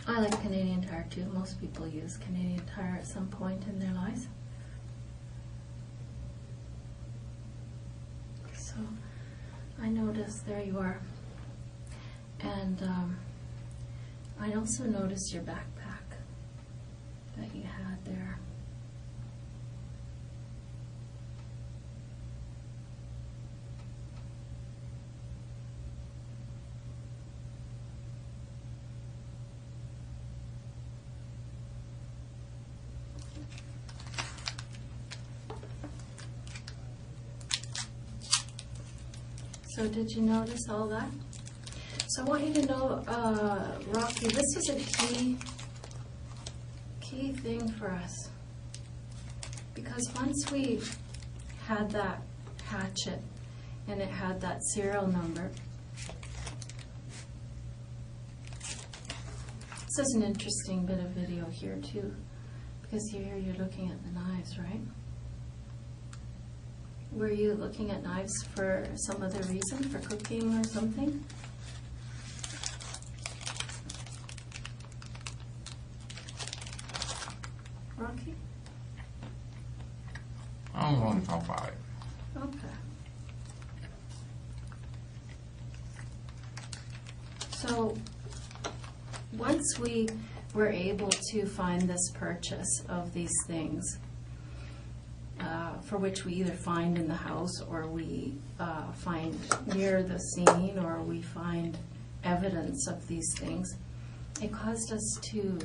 I like Canadian Tire too. Most people use Canadian Tire at some point in their lives. So I noticed there you are. And I also noticed your backpack that you had there. So did you notice all that? So I want you to know, Rocky, this is a key thing for us. Because once we had that hatchet and it had that serial number, this is an interesting bit of video here too, because here you're looking at the knives, right? Were you looking at knives for some other reason, for cooking or something? Rocky? I'm going to talk about it. Okay. So, once we we're able to find this purchase of these things, for which we either find in the house, or we find near the scene, or we find evidence of these things. It caused us to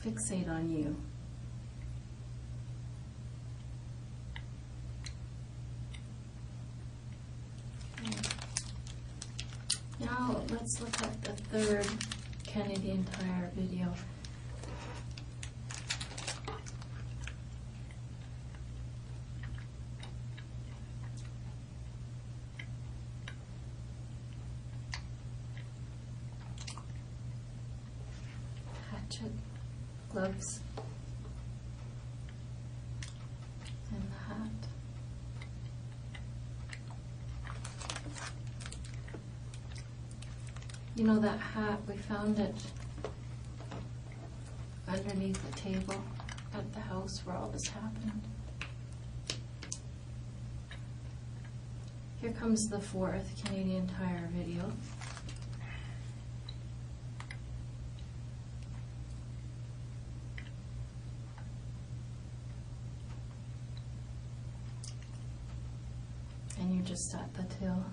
fixate on you. Now let's look at the third Canadian Tire video. Hatchet, gloves, and the hat. You know that hat, we found it underneath the table at the house where all this happened. Here comes the fourth Canadian Tire video. And you're just at the till.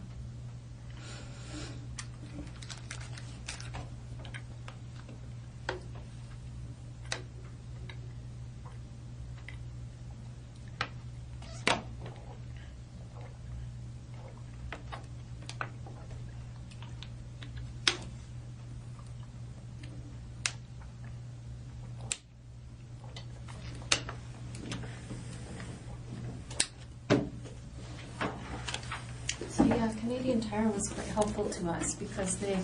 So yeah, Canadian Tire was quite helpful to us because they,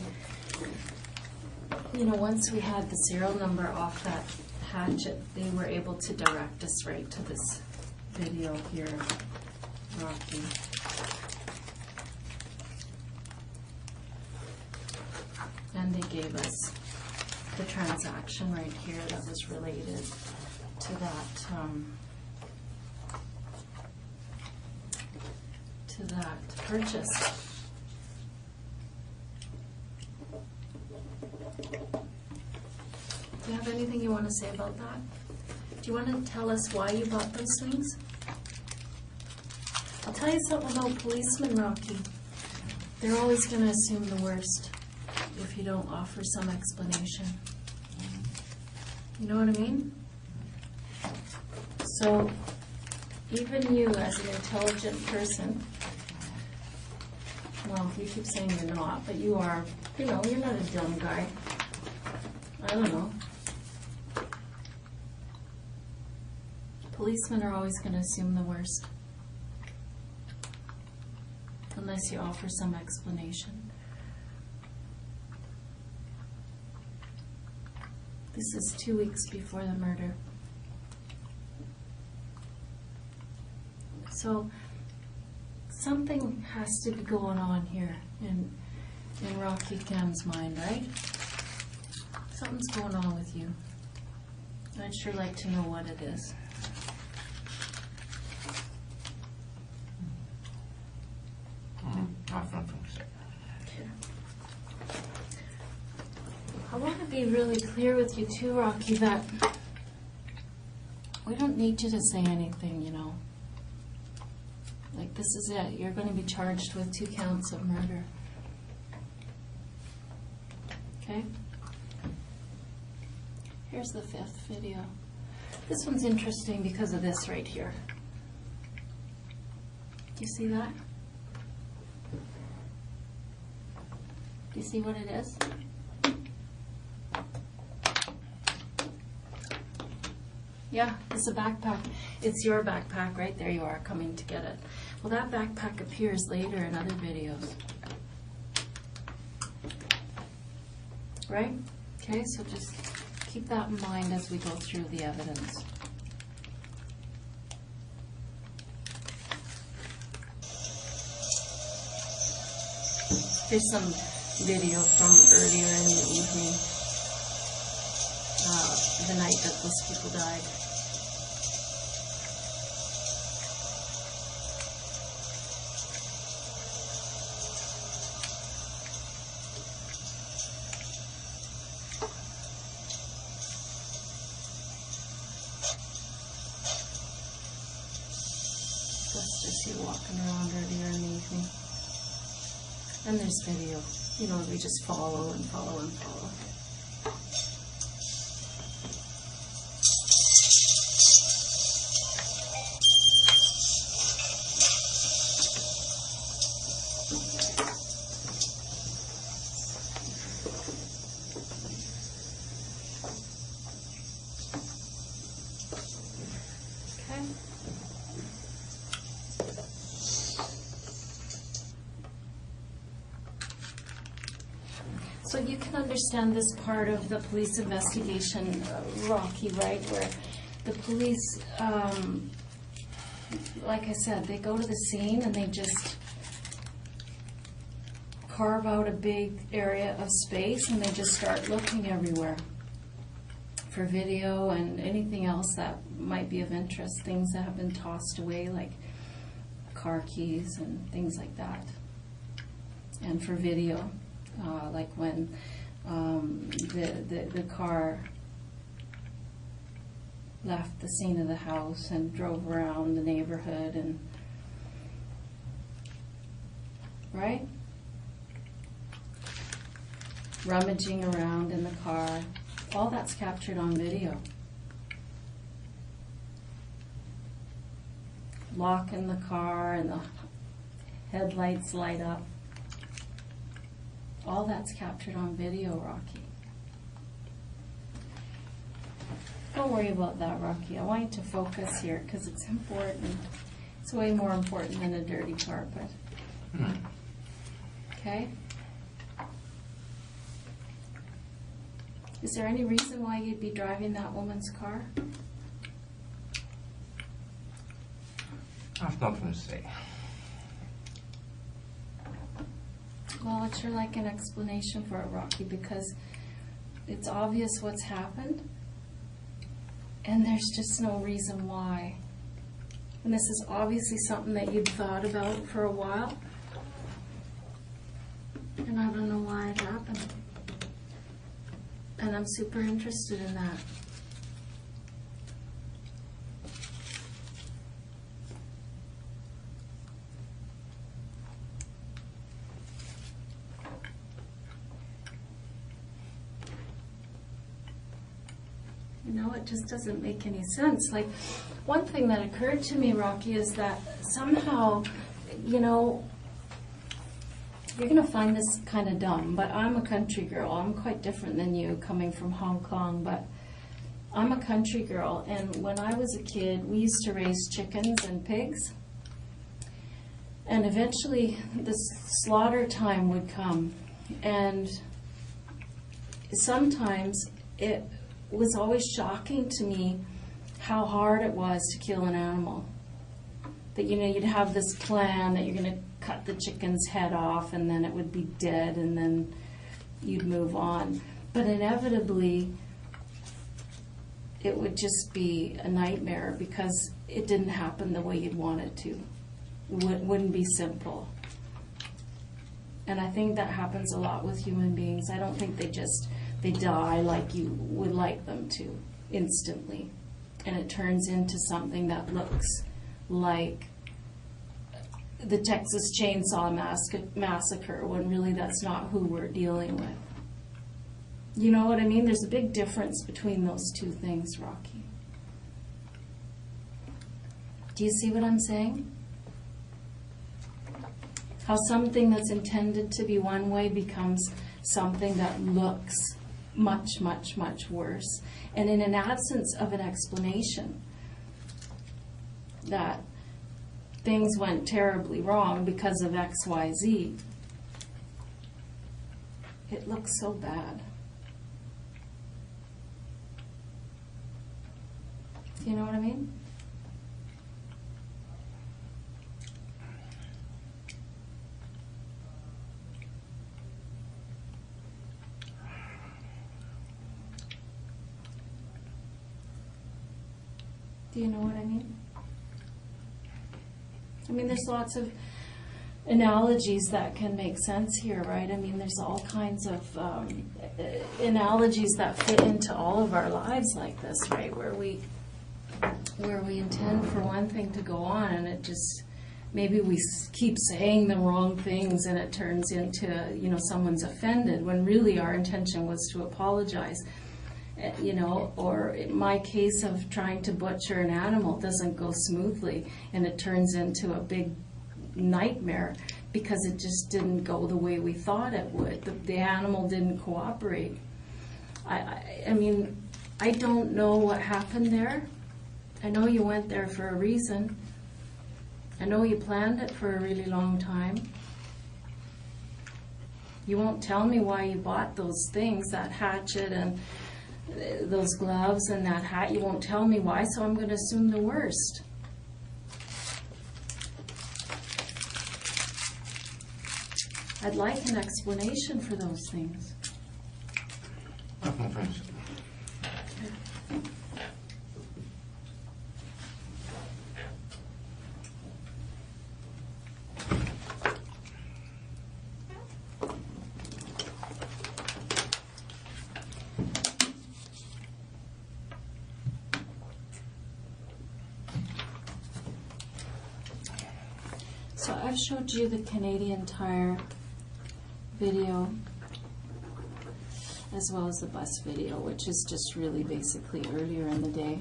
you know, once we had the serial number off that hatchet, they were able to direct us right to this video here, Rocky. And they gave us the transaction right here that was related to that purchase. Do you have anything you want to say about that? Do you want to tell us why you bought those things? I'll tell you something about policemen, Rocky. They're always going to assume the worst if you don't offer some explanation. You know what I mean? So, even you as an intelligent person, well, you keep saying you're not, but you are, you know, you're not a dumb guy. I don't know. Policemen are always going to assume the worst, unless you offer some explanation. This is 2 weeks before the murder. So something has to be going on here in Rocky Cam's mind, right? Something's going on with you. I'd sure like to know what it is. I want to be really clear with you too, Rocky, that we don't need you to say anything, you know. Like, this is it. You're going to be charged with 2 counts of murder. Okay? Here's the 5th video. This one's interesting because of this right here. Do you see that? Do you see what it is? Yeah, it's a backpack. It's your backpack, right? There you are, coming to get it. Well, that backpack appears later in other videos. Right? Okay, so just keep that in mind as we go through the evidence. Here's some video from earlier in the evening, the night that those people died. just see walking around earlier in the evening. And there's video. You know, we just follow and follow and follow. So you can understand this part of the police investigation, Rocky, right, where the police, like I said, they go to the scene and they just carve out a big area of space and they just start looking everywhere for video and anything else that might be of interest, things that have been tossed away, like car keys and things like that, and for video. Like when the car left the scene of the house and drove around the neighborhood, and right? Rummaging around in the car. All that's captured on video. Lock in the car and the headlights light up. All that's captured on video, Rocky. Don't worry about that, Rocky. I want you to focus here because it's important. It's way more important than a dirty carpet. Okay? Is there any reason why you'd be driving that woman's car? I have nothing to say. Well, I'd sure like an explanation for it, Rocky, because it's obvious what's happened, and there's just no reason why. And this is obviously something that you've thought about for a while, and I don't know why it happened. And I'm super interested in that. You know, it just doesn't make any sense. Like, one thing that occurred to me, Rocky, is that somehow, you know, you're going to find this kind of dumb, but I'm a country girl. I'm quite different than you, coming from Hong Kong, but I'm a country girl, and when I was a kid, we used to raise chickens and pigs, and eventually the slaughter time would come, and sometimes it was always shocking to me how hard it was to kill an animal. That, you know, you'd have this plan that you're going to cut the chicken's head off and then it would be dead and then you'd move on. But inevitably, it would just be a nightmare because it didn't happen the way you'd want it to. It wouldn't be simple. And I think that happens a lot with human beings. I don't think they die like you would like them to, instantly. And it turns into something that looks like the Texas Chainsaw Massacre, when really that's not who we're dealing with. You know what I mean? There's a big difference between those two things, Rocky. Do you see what I'm saying? How something that's intended to be one way becomes something that looks much, much, much worse. And in an absence of an explanation that things went terribly wrong because of X, Y, Z, it looks so bad. Do you know what I mean? Do you know what I mean? I mean, there's lots of analogies that can make sense here, right? I mean, there's all kinds of analogies that fit into all of our lives like this, right? Where we intend for one thing to go on and it just maybe we keep saying the wrong things and it turns into, you know, someone's offended when really our intention was to apologize. You know, or in my case of trying to butcher an animal doesn't go smoothly and it turns into a big nightmare because it just didn't go the way we thought it would. The animal didn't cooperate. I mean, I don't know what happened there. I know you went there for a reason. I know you planned it for a really long time. You won't tell me why you bought those things, that hatchet and those gloves and that hat. You won't tell me why, so I'm going to assume the worst. I'd like an explanation for those things. So I've showed you the Canadian Tire video as well as the bus video, which is just really basically earlier in the day.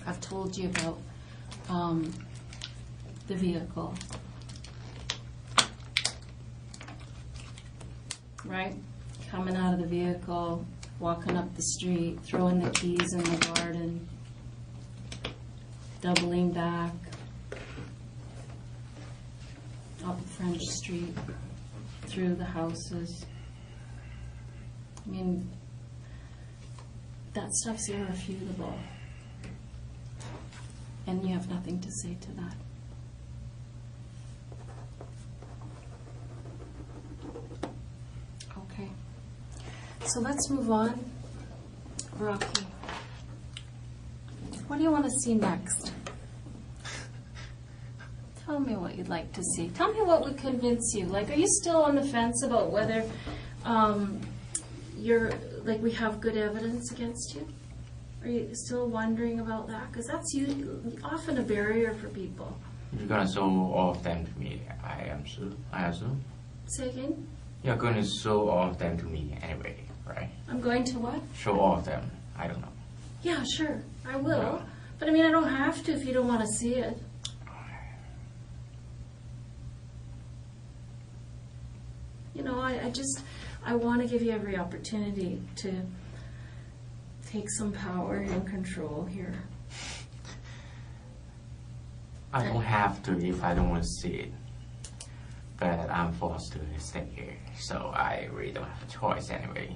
I've told you about the vehicle, right? Coming out of the vehicle, walking up the street, throwing the keys in the garden, doubling back, up French Street, through the houses. I mean, that stuff's irrefutable. And you have nothing to say to that. Okay. So let's move on. Rocky, what do you want to see next? Tell me what you'd like to see. Tell me what would convince you. Like, are you still on the fence about whether we have good evidence against you? Are you still wondering about that? Because that's often a barrier for people. You're gonna show all of them to me, I assume. Say again? You're gonna show all of them to me anyway, right? I'm going to what? Show all of them. I don't know. Yeah, sure. I will. Yeah. But I mean, I don't have to if you don't want to see it. You know, I want to give you every opportunity to take some power and control here. I don't have to if I don't want to see it. But I'm forced to stay here, so I really don't have a choice anyway.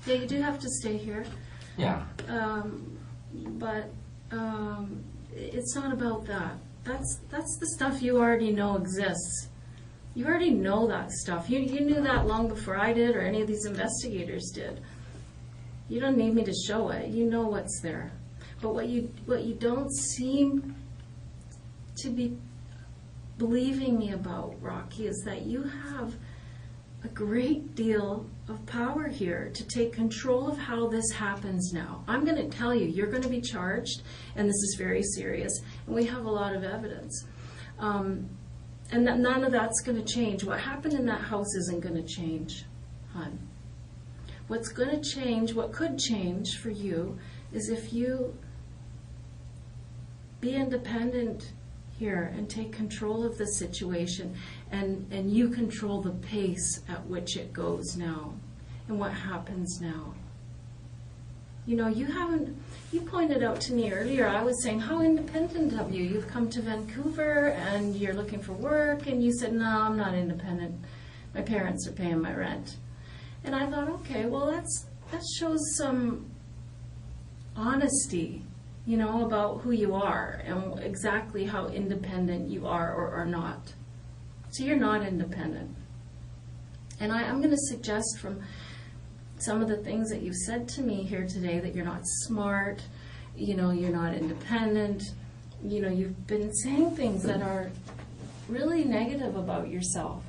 Yeah, you do have to stay here. Yeah. But it's not about that. That's the stuff you already know exists. You already know that stuff. You knew that long before I did or any of these investigators did. You don't need me to show it. You know what's there. But what you don't seem to be believing me about, Rocky, is that you have a great deal of power here to take control of how this happens now. I'm going to tell you, you're going to be charged, and this is very serious, and we have a lot of evidence. And none of that's going to change. What happened in that house isn't going to change, hon. What's going to change, what could change for you, is if you be independent here and take control of the situation, and you control the pace at which it goes now and what happens now. You know, you pointed out to me earlier, I was saying, how independent of you? You've come to Vancouver and you're looking for work, and you said, no, I'm not independent. My parents are paying my rent. And I thought, okay, well, that shows some honesty, you know, about who you are and exactly how independent you are or are not. So you're not independent. And I'm going to suggest from some of the things that you've said to me here today that you're not smart, you know, you're not independent, you know, you've been saying things that are really negative about yourself.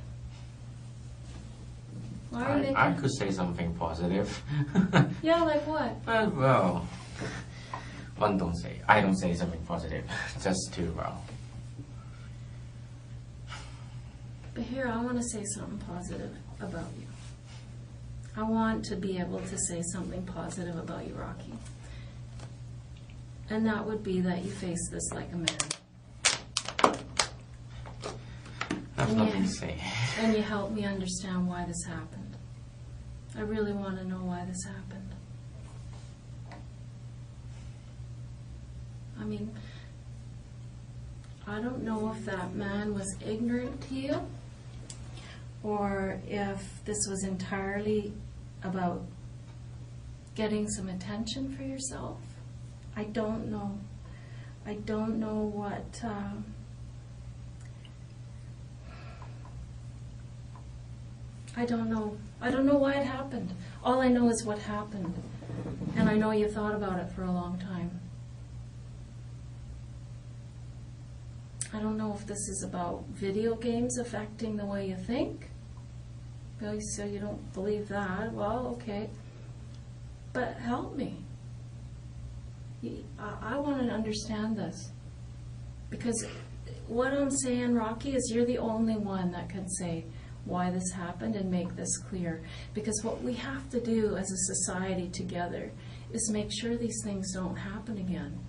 Why are you making... I could say something positive. Yeah, like what? Well, I don't say something positive, just to, But here, I want to say something positive about you. I want to be able to say something positive about you, Rocky. And that would be that you face this like a man. That's nothing to say. And you help me understand why this happened. I really want to know why this happened. I mean, I don't know if that man was ignorant to you, or if this was entirely about getting some attention for yourself. I don't know. I don't know what... I don't know. I don't know why it happened. All I know is what happened. And I know you thought about it for a long time. I don't know if this is about video games affecting the way you think. Well, so you don't believe that. Well, okay. But help me. I want to understand this. Because what I'm saying, Rocky, is you're the only one that can say why this happened and make this clear. Because what we have to do as a society together is make sure these things don't happen again.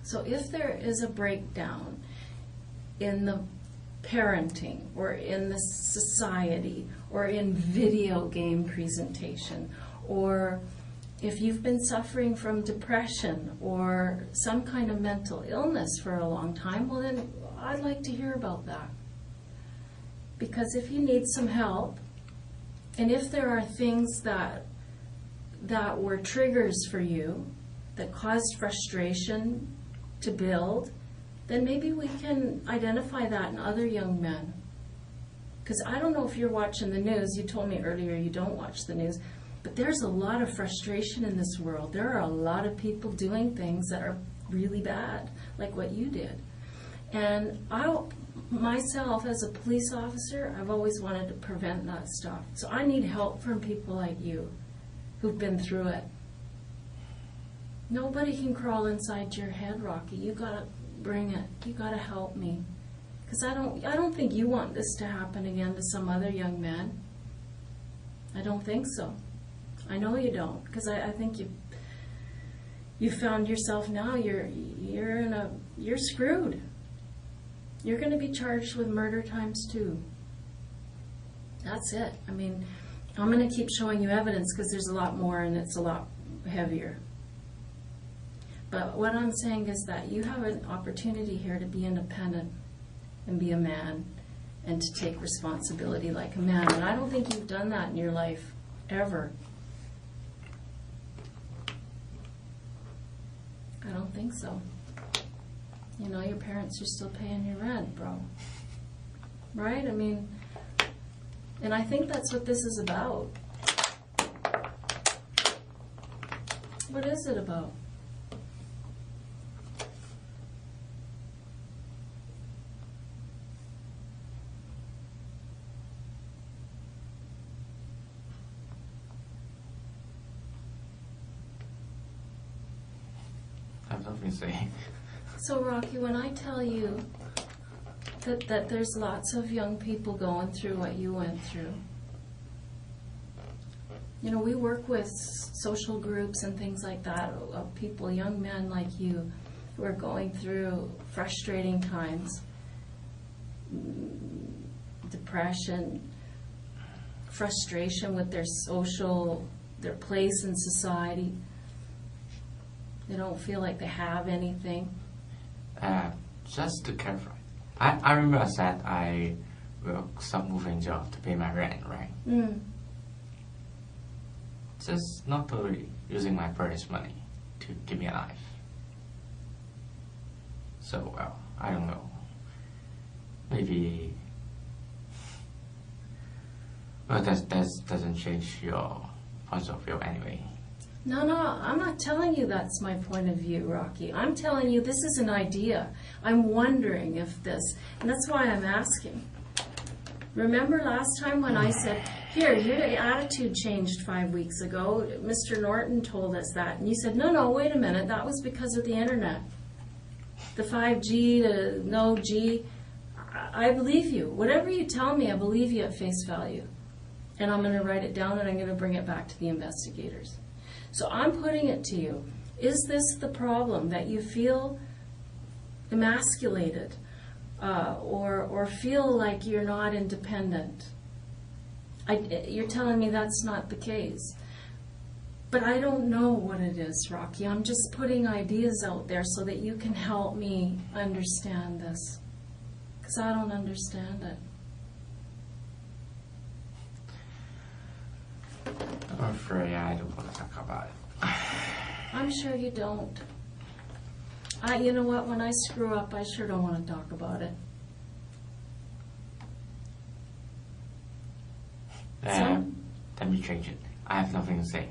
So if there is a breakdown in the parenting or in the society or in video game presentation, or if you've been suffering from depression or some kind of mental illness for a long time, well then I'd like to hear about that. Because if you need some help, and if there are things that were triggers for you that caused frustration to build, then maybe we can identify that in other young men. Because I don't know if you're watching the news. You told me earlier you don't watch the news. But there's a lot of frustration in this world. There are a lot of people doing things that are really bad, like what you did. And myself, as a police officer, I've always wanted to prevent that stuff. So I need help from people like you who've been through it. Nobody can crawl inside your head, Rocky. You gotta bring it. You gotta help me. Because I don't think you want this to happen again to some other young man. I don't think so. I know you don't, because I think you found yourself now. You're screwed. You're going to be charged with murder times 2. That's it. I mean, I'm going to keep showing you evidence because there's a lot more and it's a lot heavier. But what I'm saying is that you have an opportunity here to be independent and be a man and to take responsibility like a man. And I don't think you've done that in your life, ever. I don't think so. You know, your parents are still paying your rent, bro. Right? I mean, and I think that's what this is about. What is it about? I have nothing to say. So, Rocky, when I tell you that there's lots of young people going through what you went through, you know, we work with social groups and things like that of people, young men like you, who are going through frustrating times, depression, frustration with their place in society. They don't feel like they have anything. Just to clarify, I remember I said I will stop moving job to pay my rent, right? Mm. Just not totally using my parents' money to keep me alive. So, well, I don't know. Maybe... Well, that doesn't change your point of view anyway. No, I'm not telling you that's my point of view, Rocky. I'm telling you this is an idea. I'm wondering if this, and that's why I'm asking. Remember last time when I said, here, your attitude changed 5 weeks ago. Mr. Norton told us that. And you said, no, wait a minute. That was because of the internet. The 5G, the no G. I believe you. Whatever you tell me, I believe you at face value. And I'm going to write it down and I'm going to bring it back to the investigators. So I'm putting it to you. Is this the problem, that you feel emasculated or feel like you're not independent? You're telling me that's not the case. But I don't know what it is, Rocky. I'm just putting ideas out there so that you can help me understand this. Because I don't understand it. I'm afraid I don't want to talk about it. I'm sure you don't. You know what? When I screw up, I sure don't want to talk about it. Let me change it. I have nothing to say.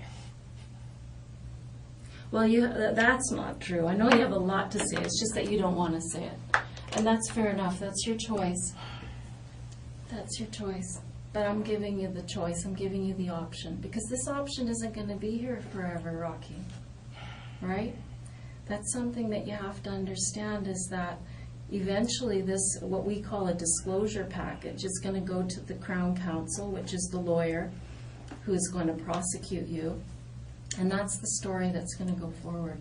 Well, that's not true. I know you have a lot to say. It's just that you don't want to say it. And that's fair enough. That's your choice. That's your choice. But I'm giving you the choice. I'm giving you the option. Because this option isn't going to be here forever, Rocky. Right? That's something that you have to understand, is that eventually this, what we call a disclosure package, is going to go to the Crown Counsel, which is the lawyer who is going to prosecute you. And that's the story that's going to go forward.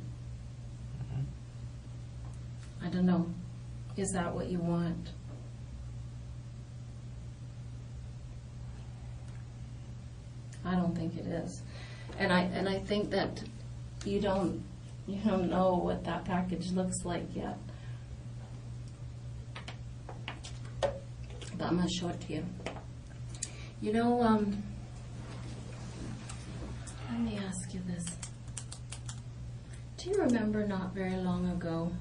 I don't know. Is that what you want? I don't think it is. And I think that you don't know what that package looks like yet. But I'm going to show it to you. You know, let me ask you this. Do you remember not very long ago,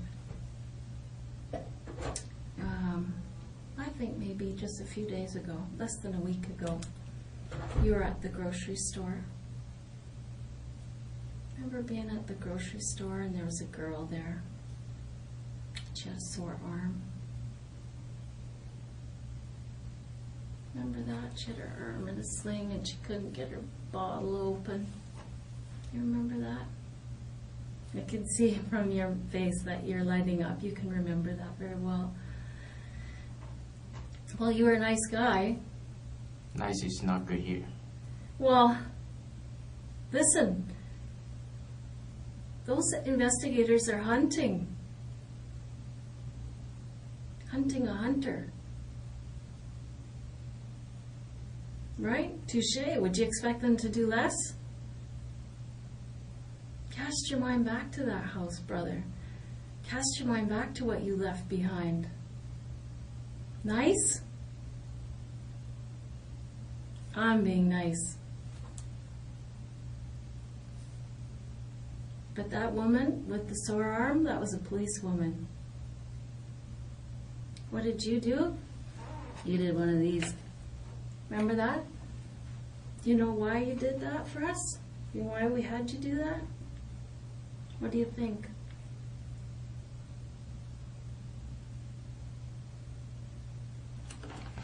I think maybe just a few days ago, less than a week ago, you were at the grocery store? Remember being at the grocery store and there was a girl there? She had a sore arm. Remember that? She had her arm in a sling and she couldn't get her bottle open. You remember that? I can see from your face that you're lighting up. You can remember that very well. Well, you were a nice guy. Nice is not good here. Well, listen. Those investigators are hunting. Hunting a hunter. Right? Touché. Would you expect them to do less? Cast your mind back to that house, brother. Cast your mind back to what you left behind. Nice? I'm being nice. But that woman with the sore arm, that was a policewoman. What did you do? You did one of these. Remember that? Do you know why you did that for us? You know why we had you do that? What do you think?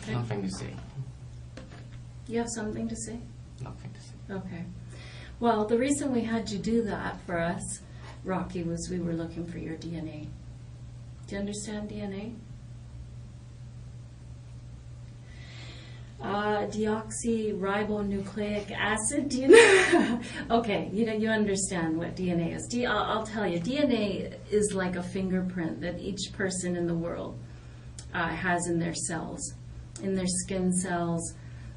Okay. Nothing to say. You have something to say? Nothing to say. Okay. Well, the reason we had you do that for us, Rocky, was we were looking for your DNA. Do you understand DNA? Deoxyribonucleic acid. Do you know? Okay, you understand what DNA is. I'll tell you, DNA is like a fingerprint that each person in the world has in their cells, in their skin cells,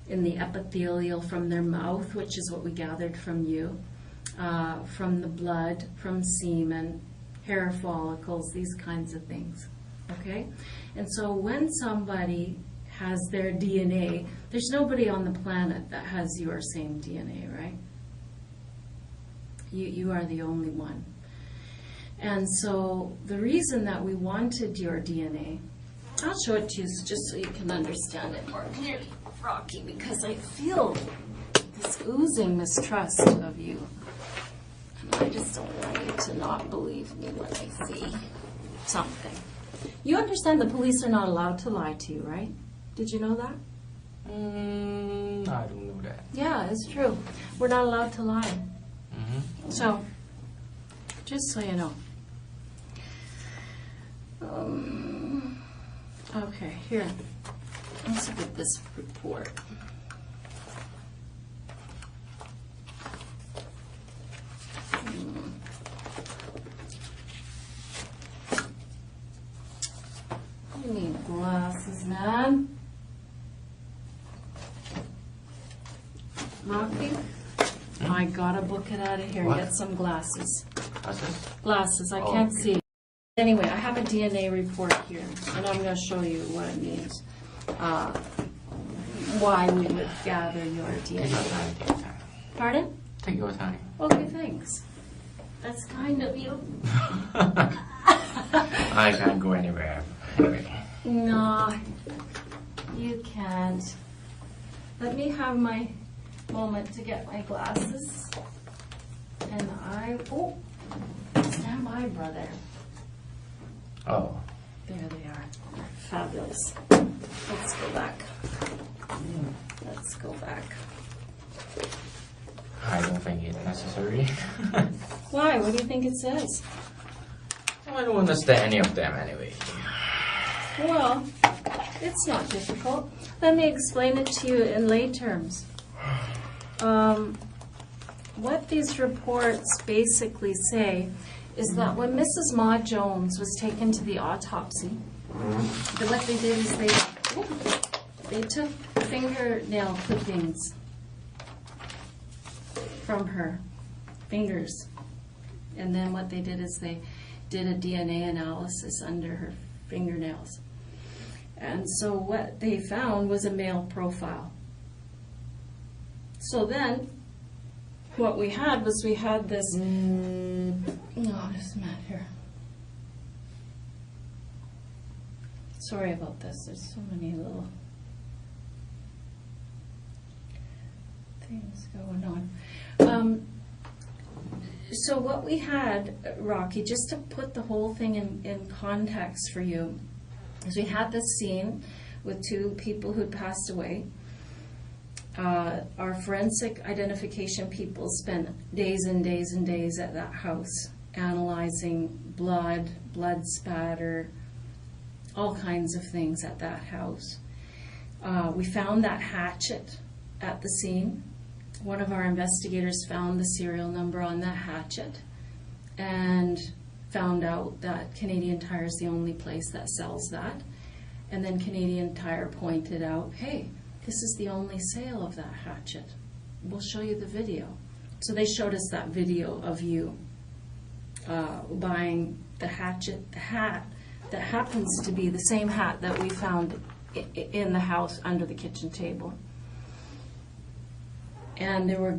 in the epithelial from their mouth, which is what we gathered from you, from the blood, from semen, hair follicles, these kinds of things. Okay? And so when somebody has their DNA, there's nobody on the planet that has your same DNA, right? You are the only one. And so the reason that we wanted your DNA, I'll show it to you just so you can understand it more clearly, Rocky, because I feel this oozing mistrust of you. And I just don't want you to not believe me when I see something. You understand the police are not allowed to lie to you, right? Did you know that? I don't know that. Yeah, it's true. We're not allowed to lie. Mm-hmm. So, just so you know. Okay, here. Let's look at this report. You need glasses, man. Rocky, I gotta book it out of here and What? get some glasses. What's this? Glasses, I Oh, can't okay. see. Anyway, I have a DNA report here, and I'm gonna show you what it means. Why we would gather your Take your DNA. time, take your time. Pardon? Take your time. Okay, thanks. That's kind of you. I can't go anywhere. Anyway. No, you can't. Let me have my moment to get my glasses. And oh, stand by, brother. Oh. There they are. Fabulous. Let's go back. Let's go back. I don't think it's necessary. Why? What do you think it says? I don't understand any of them anyway. Well, it's not difficult. Let me explain it to you in lay terms. What these reports basically say is that when Mrs. Mah-Jones was taken to the autopsy, what they did is they took fingernail clippings from her fingers, and then what they did is they did a DNA analysis under her fingernails. And so what they found was a male profile. So then, what we had was we had this, oh, there's Matt here. Sorry about this, there's so many little things going on. So what we had, Rocky, just to put the whole thing in context for you, is we had this scene with two people who'd passed away. Our forensic identification people spent days and days and days at that house analyzing blood spatter, all kinds of things at that house. We found that hatchet at the scene. One of our investigators found the serial number on that hatchet and found out that Canadian Tire is the only place that sells that. And then Canadian Tire pointed out, hey, this is the only sale of that hatchet. We'll show you the video. So they showed us that video of you buying the hatchet, the hat that happens to be the same hat that we found in the house under the kitchen table. And there were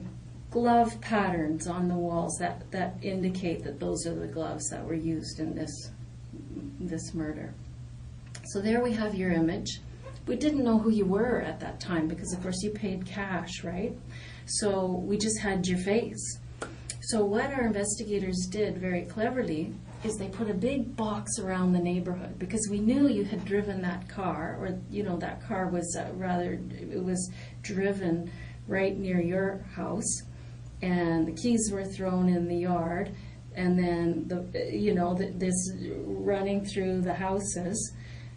glove patterns on the walls that indicate that those are the gloves that were used in this murder. So there we have your image. We didn't know who you were at that time because, of course, you paid cash, right? So we just had your face. So what our investigators did very cleverly is they put a big box around the neighborhood because we knew you had driven that car, or, you know, that car was it was driven right near your house, and the keys were thrown in the yard, and then this running through the houses,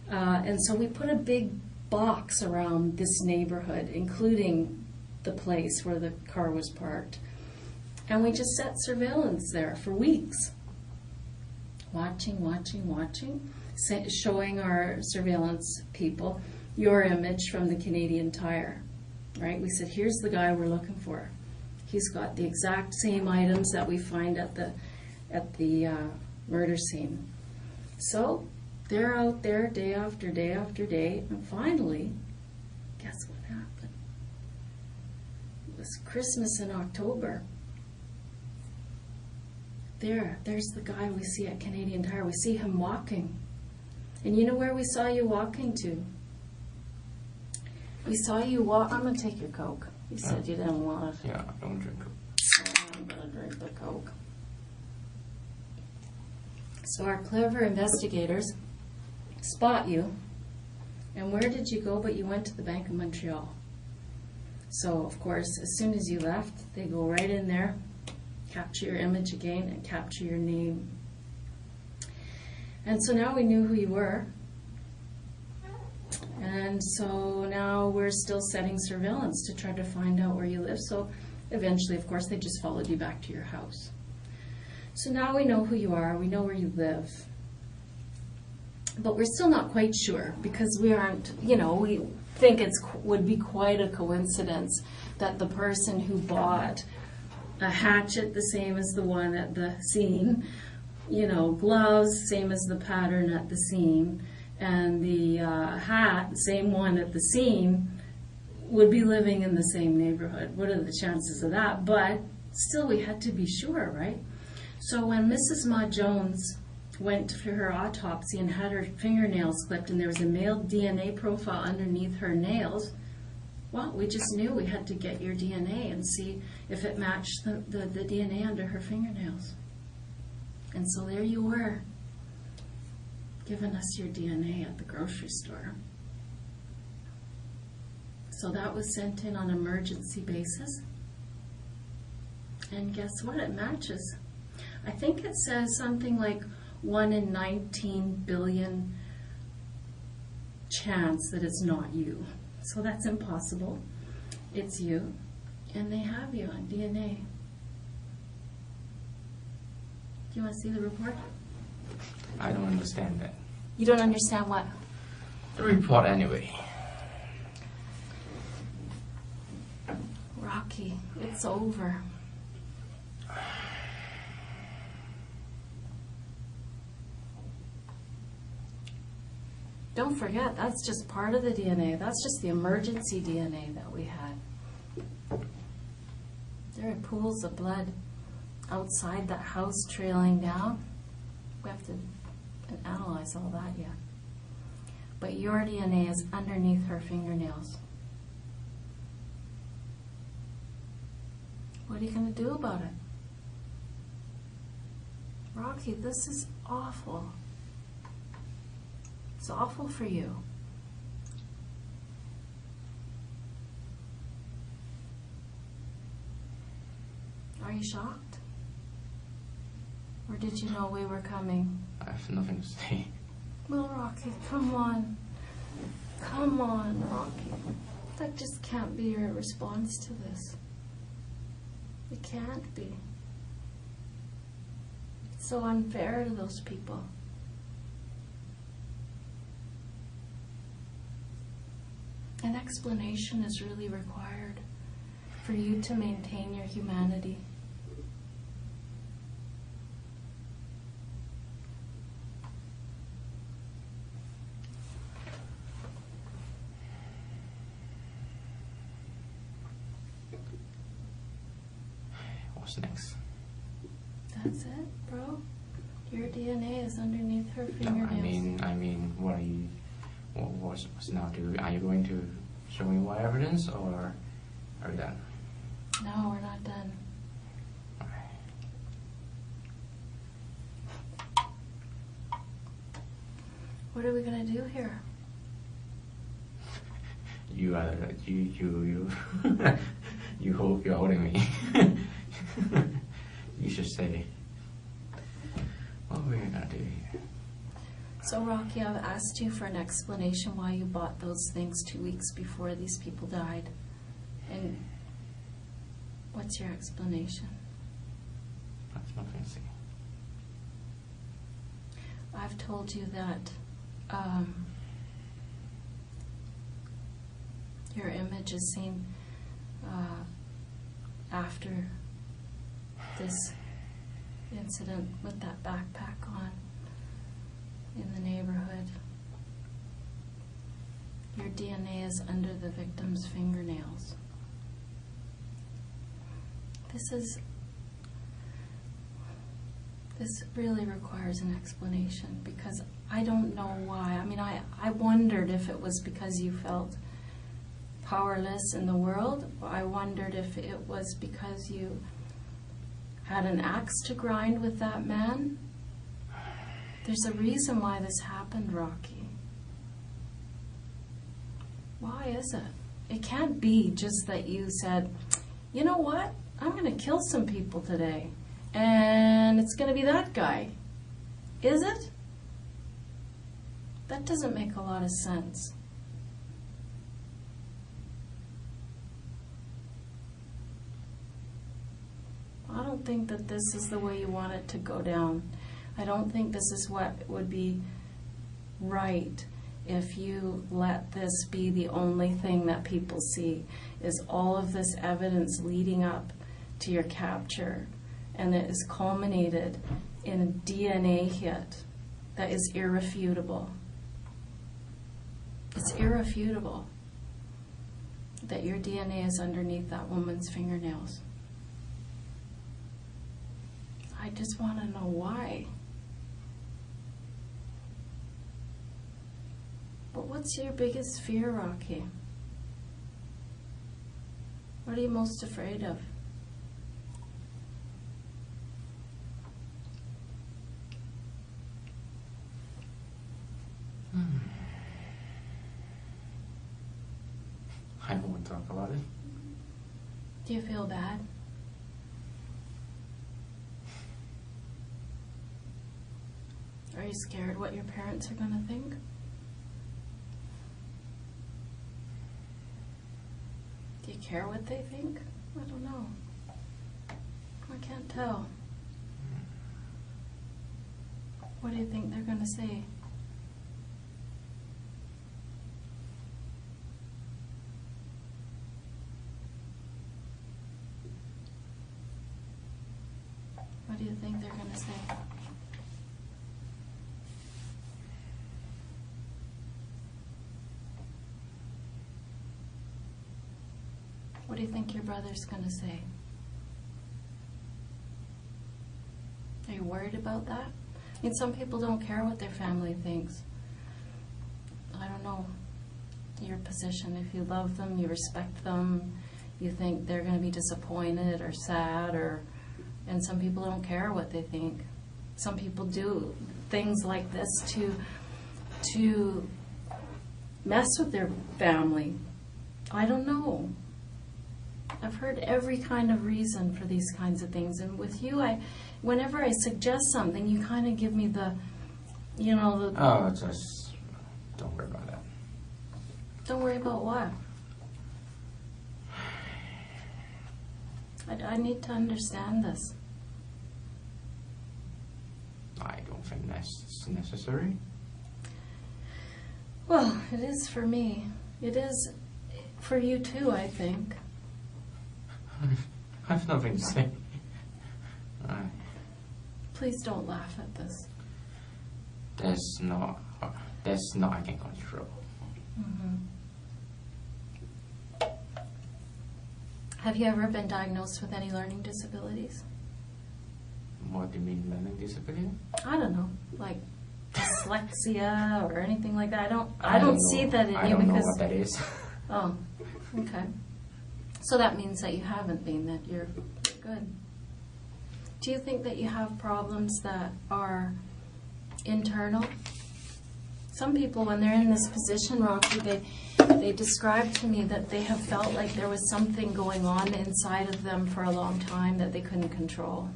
and so we put a big box around this neighborhood, including the place where the car was parked, and we just set surveillance there for weeks, watching, showing our surveillance people your image from the Canadian Tire. Right? We said, here's the guy we're looking for. He's got the exact same items that we find at the murder scene. So they're out there day after day after day, and finally, guess what happened? It was Christmas in October. There's the guy we see at Canadian Tire. We see him walking. And you know where we saw you walking to? We saw you walk. I'm going to take your Coke. You said you didn't want it. Yeah, I don't drink Coke. I'm going to drink the Coke. So our clever investigators spot you. And where did you go? But you went to the Bank of Montreal. So, of course, as soon as you left, they go right in there, capture your image again, and capture your name. And so now we knew who you were. And so now we're still setting surveillance to try to find out where you live. So eventually, of course, they just followed you back to your house. So now we know who you are, we know where you live. But we're still not quite sure because we aren't, we think would be quite a coincidence that the person who bought a hatchet the same as the one at the scene, gloves, same as the pattern at the scene, and the hat, the same one at the scene, would be living in the same neighborhood. What are the chances of that? But still, we had to be sure, right? So when Mrs. Mah-Jones went for her autopsy and had her fingernails clipped and there was a male DNA profile underneath her nails, well, we just knew we had to get your DNA and see if it matched the DNA under her fingernails. And so there you were, giving us your DNA at the grocery store. So that was sent in on an emergency basis. And guess what? It matches. I think it says something like 1 in 19 billion chance that it's not you. So that's impossible. It's you. And they have you on DNA. Do you want to see the report? I don't understand that. You don't understand what? The report anyway. Rocky, it's over. Don't forget, that's just part of the DNA. That's just the emergency DNA that we had. There are pools of blood outside that house trailing down. We have to analyze all that yet. But your DNA is underneath her fingernails. What are you going to do about it? Rocky, this is awful. It's awful for you. Are you shocked? Or did you know we were coming? I have nothing to say. Well, Rocky, come on. Come on, Rocky. That just can't be your response to this. It can't be. It's so unfair to those people. An explanation is really required for you to maintain your humanity. What's next? That's it, bro. Your DNA is underneath her fingernails. I mean, what are you? What's now? Are you going to show me more evidence, or are we done? No, we're not done. Okay. What are we gonna do here? You hope you're holding me. You should say, what are we gonna do here? So, Rocky, I've asked you for an explanation why you bought those things 2 weeks before these people died. And what's your explanation? That's nothing to say. I've told you that your image is seen after this incident with that backpack on in the neighborhood. Your DNA is under the victim's fingernails. This really requires an explanation because I don't know why. I mean, I wondered if it was because you felt powerless in the world. I wondered if it was because you had an axe to grind with that man. There's a reason why this happened, Rocky. Why is it? It can't be just that you said, you know what? I'm going to kill some people today. And it's going to be that guy. Is it? That doesn't make a lot of sense. don't think that this is the way you want it to go down. I don't think this is what would be right if you let this be the only thing that people see, is all of this evidence leading up to your capture, and it is culminated in a DNA hit that is irrefutable. It's irrefutable that your DNA is underneath that woman's fingernails. I just want to know why. But what's your biggest fear, Rocky? What are you most afraid of? I don't want to talk about it. Do you feel bad? Are you scared what your parents are going to think? Do you care what they think? I don't know. I can't tell. What do you think they're going to say? What do you think they're going to say? What do you think your brother's going to say? Are you worried about that? I mean, some people don't care what their family thinks. I don't know your position. If you love them, you respect them, you think they're going to be disappointed or sad, and some people don't care what they think. Some people do things like this to mess with their family. I don't know. I've heard every kind of reason for these kinds of things, and with you, whenever I suggest something, you kind of give me the. Oh, just don't worry about that. Don't worry about what? I need to understand this. I don't think that's necessary. Well, it is for me. It is for you too, I think. I have nothing to say. Please don't laugh at this. That's not I can control. Mm-hmm. Have you ever been diagnosed with any learning disabilities? What do you mean, learning disability? I don't know, like dyslexia or anything like that. I don't see that in you I don't know because. what that is. Oh, okay. So that means that you haven't been, that you're good. Do you think that you have problems that are internal? Some people, when they're in this position, Rocky, they describe to me that they have felt like there was something going on inside of them for a long time that they couldn't control.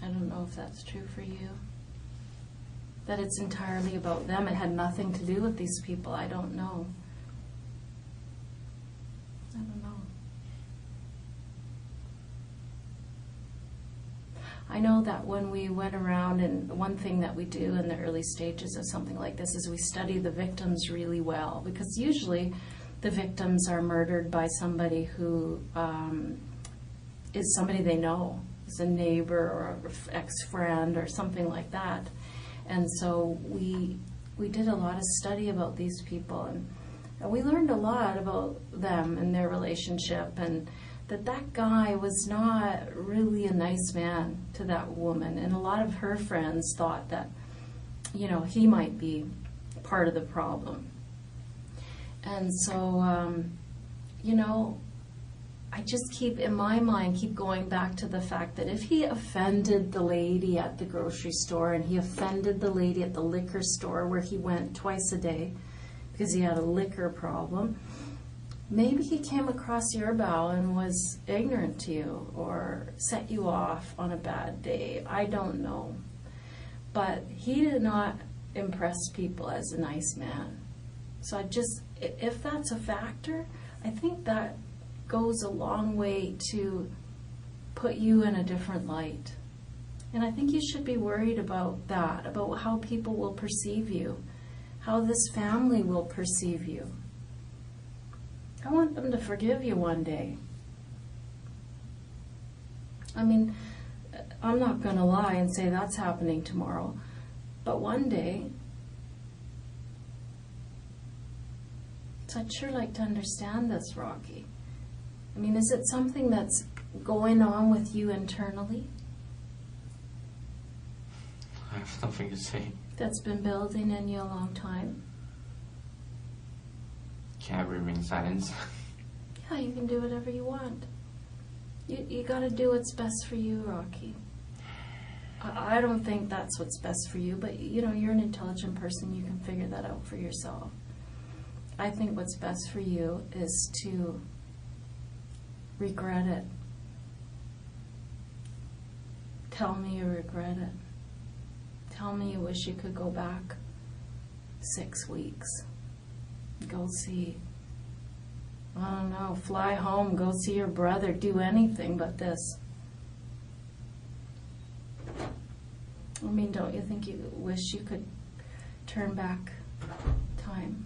I don't know if that's true for you. That it's entirely about them. It had nothing to do with these people. I don't know. I don't know. I know that when we went around, and one thing that we do in the early stages of something like this is we study the victims really well, because usually the victims are murdered by somebody who is somebody they know, is a neighbor or an ex-friend or something like that. And so we did a lot of study about these people, and we learned a lot about them and their relationship, and that guy was not really a nice man to that woman. And a lot of her friends thought that, he might be part of the problem. And so, I just keep, in my mind, keep going back to the fact that if he offended the lady at the grocery store, and he offended the lady at the liquor store where he went twice a day because he had a liquor problem, maybe he came across your bow and was ignorant to you or set you off on a bad day. I don't know. But he did not impress people as a nice man. So if that's a factor, I think that goes a long way to put you in a different light. And I think you should be worried about that, about how people will perceive you, how this family will perceive you. I want them to forgive you one day. I mean, I'm not going to lie and say that's happening tomorrow, but one day, so I'd sure like to understand this, Rocky. I mean, is it something that's going on with you internally? I have nothing to say. That's been building in you a long time? Can I remain silent? Yeah, you can do whatever you want. You got to do what's best for you, Rocky. I don't think that's what's best for you, but you know, you're an intelligent person. You can figure that out for yourself. I think what's best for you is to regret it. Tell me you regret it. Tell me you wish you could go back 6 weeks. Go see, I don't know, fly home, go see your brother, do anything but this. I mean, don't you think you wish you could turn back time?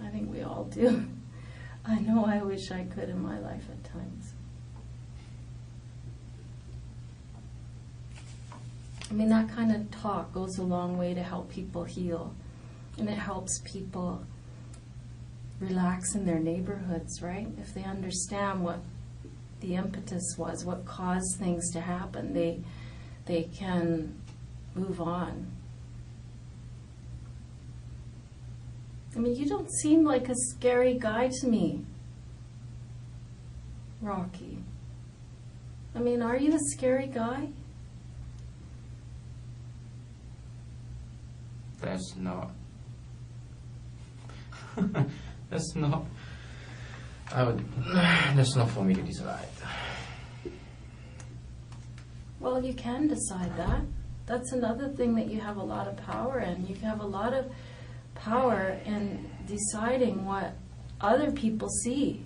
I think we all do. I know I wish I could in my life at times. I mean, that kind of talk goes a long way to help people heal. And it helps people relax in their neighborhoods, right? If they understand what the impetus was, what caused things to happen, they can move on. I mean, you don't seem like a scary guy to me, Rocky. I mean, are you a scary guy? That's not. That's not. That's not for me to decide. Well, you can decide that. That's another thing that you have a lot of power in. You have a lot of power in deciding what other people see.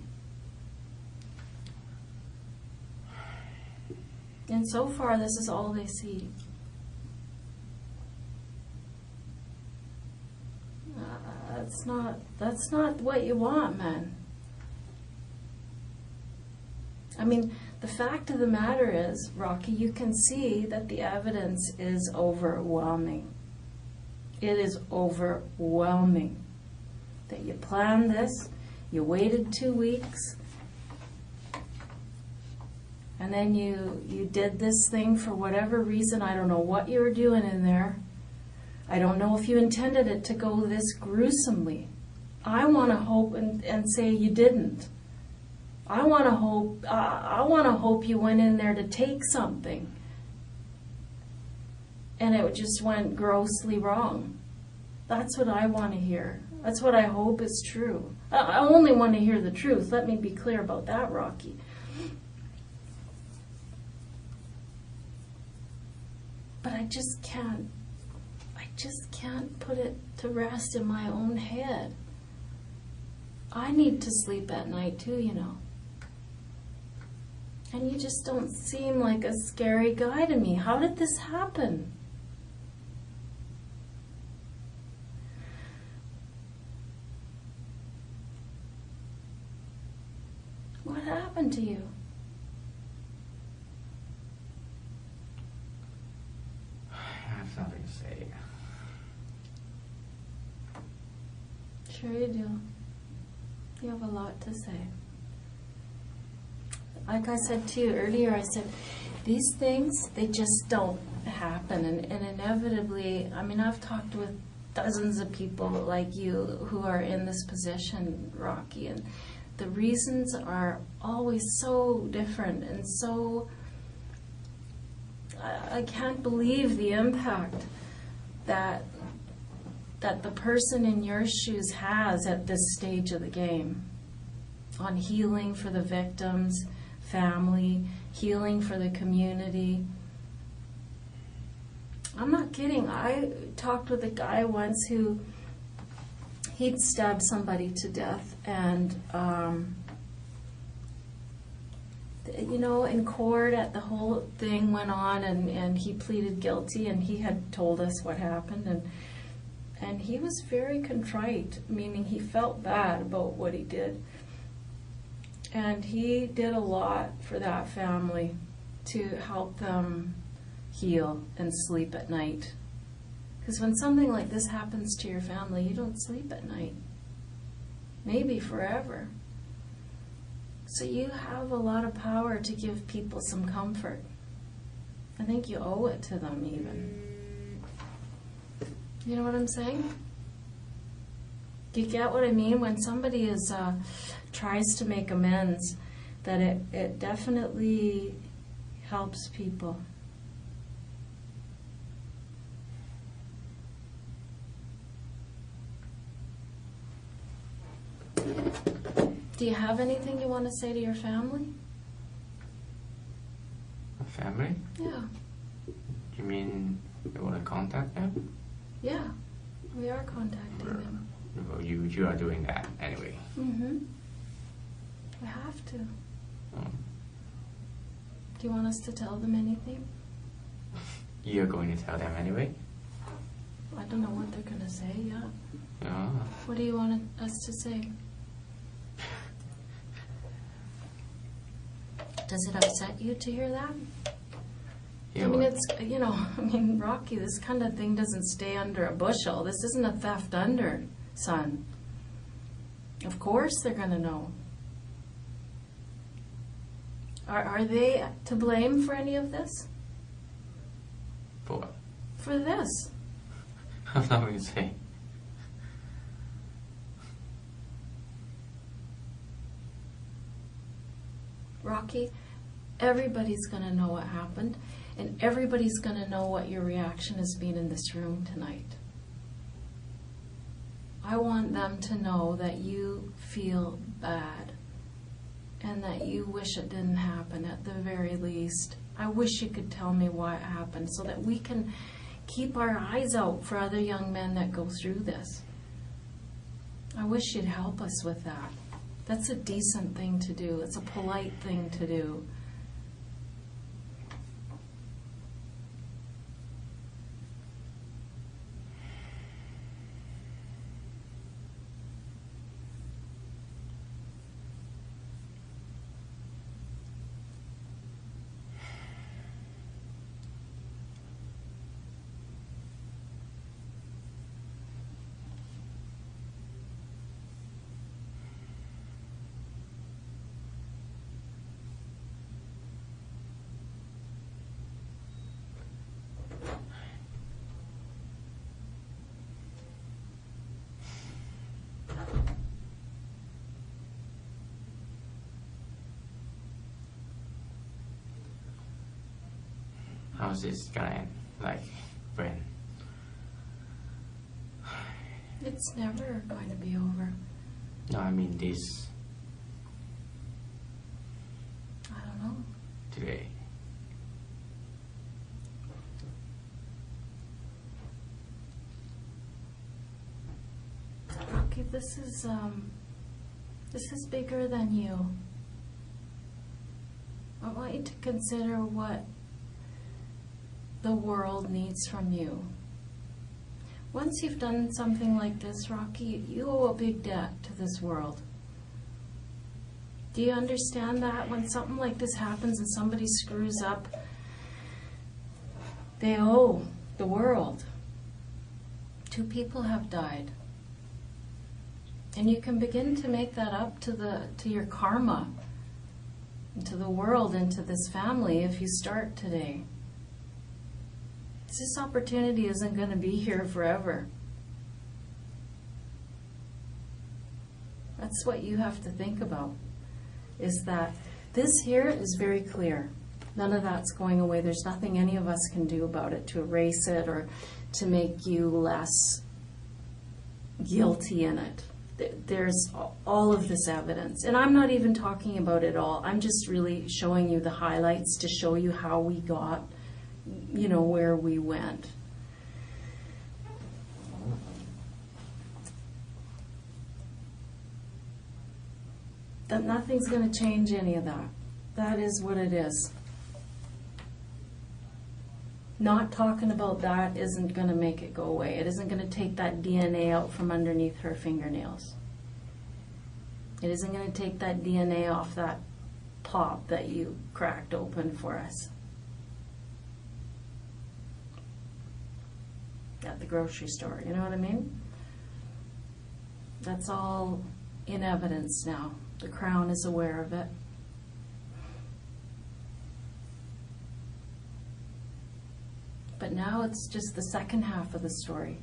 And so far, this is all they see. That's not what you want, man. I mean, the fact of the matter is, Rocky, you can see that the evidence is overwhelming. It is overwhelming. That you planned this, you waited 2 weeks, and then you did this thing for whatever reason. I don't know what you were doing in there. I don't know if you intended it to go this gruesomely. I want to hope and say you didn't. I want to hope you went in there to take something, and it just went grossly wrong. That's what I want to hear. That's what I hope is true. I only want to hear the truth. Let me be clear about that, Rocky. But I just can't put it to rest in my own head. I need to sleep at night too, you know. And you just don't seem like a scary guy to me. How did this happen? What happened to you? I have nothing to say. Sure you do. You have a lot to say. Like I said to you earlier, I said, these things, they just don't happen. And inevitably, I mean, I've talked with dozens of people like you who are in this position, Rocky, and the reasons are always so different and so... I can't believe the impact that the person in your shoes has at this stage of the game on healing for the victims, family, healing for the community. I'm not kidding. I talked with a guy once who he'd stabbed somebody to death, and you know, in court, the whole thing went on, and he pleaded guilty, and he had told us what happened, and he was very contrite, meaning he felt bad about what he did. And he did a lot for that family to help them heal and sleep at night. Because when something like this happens to your family, you don't sleep at night. Maybe forever. So you have a lot of power to give people some comfort. I think you owe it to them even. You know what I'm saying? Do you get what I mean? When somebody tries to make amends, that it definitely helps people. Do you have anything you want to say to your family? Family? Yeah. You mean you want to contact them? Yeah, we are contacting them. Well, you are doing that anyway. Mm-hmm. We have to. Oh. Do you want us to tell them anything? You're going to tell them anyway? I don't know what they're going to say, yeah. Yeah. What do you want us to say? Does it upset you to hear that? Yeah, I mean, well, it's, you know, I mean, Rocky, this kind of thing doesn't stay under a bushel. This isn't a theft under, son. Of course they're going to know. Are they to blame for any of this? for what? For this? I'm not going to say. Rocky, everybody's going to know what happened, and everybody's going to know what your reaction has been in this room tonight. I want them to know that you feel bad and that you wish it didn't happen at the very least. I wish you could tell me why it happened so that we can keep our eyes out for other young men that go through this. I wish you'd help us with that. That's a decent thing to do. It's a polite thing to do. How's this gonna end? Like, when? It's never going to be over. No, I mean this I don't know. today. Rocky, this is bigger than you. I want you to consider what the world needs from you. Once you've done something like this, Rocky, you owe a big debt to this world. Do you understand that? When something like this happens and somebody screws up, they owe the world. 2 people have died. And you can begin to make that up to your karma, and to the world, and to this family if you start today. This opportunity isn't going to be here forever. That's what you have to think about, is that this here is very clear. None of that's going away. There's nothing any of us can do about it to erase it or to make you less guilty in it. There's all of this evidence. And I'm not even talking about it all. I'm just really showing you the highlights to show you how we got, you know, where we went. that nothing's going to change any of that. That is what it is. Not talking about that isn't going to make it go away. It isn't going to take that DNA out from underneath her fingernails. It isn't going to take that DNA off that pop that you cracked open for us at the grocery store. You know what I mean? That's all in evidence now. The Crown is aware of it. But now it's just the second half of the story.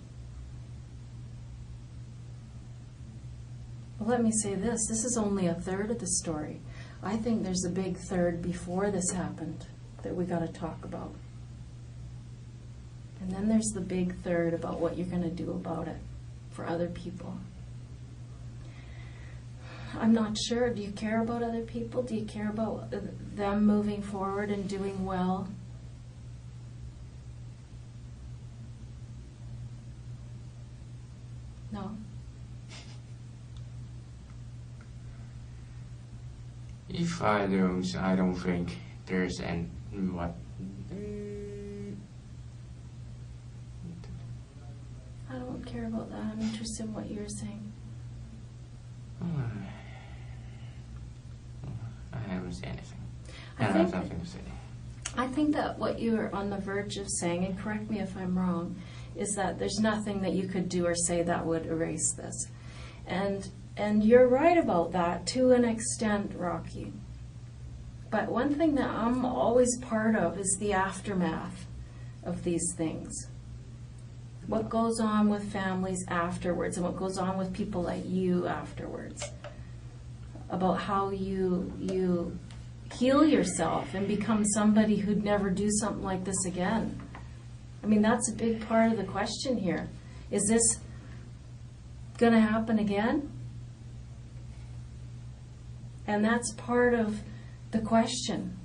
Well, let me say this. This is only a third of the story. I think there's a big third before this happened that we got to talk about. And then there's the big third about what you're going to do about it for other people. I'm not sure. Do you care about other people? Do you care about them moving forward and doing well? No. If I don't think there's an what. I don't care about that. I'm interested in what you're saying. I haven't said anything. I have something to say. I think that what you're on the verge of saying, and correct me if I'm wrong, is that there's nothing that you could do or say that would erase this. And you're right about that to an extent, Rocky. But one thing that I'm always part of is the aftermath of these things. What goes on with families afterwards and what goes on with people like you afterwards. About how you heal yourself and become somebody who'd never do something like this again. I mean, that's a big part of the question here. Is this going to happen again? And that's part of the question.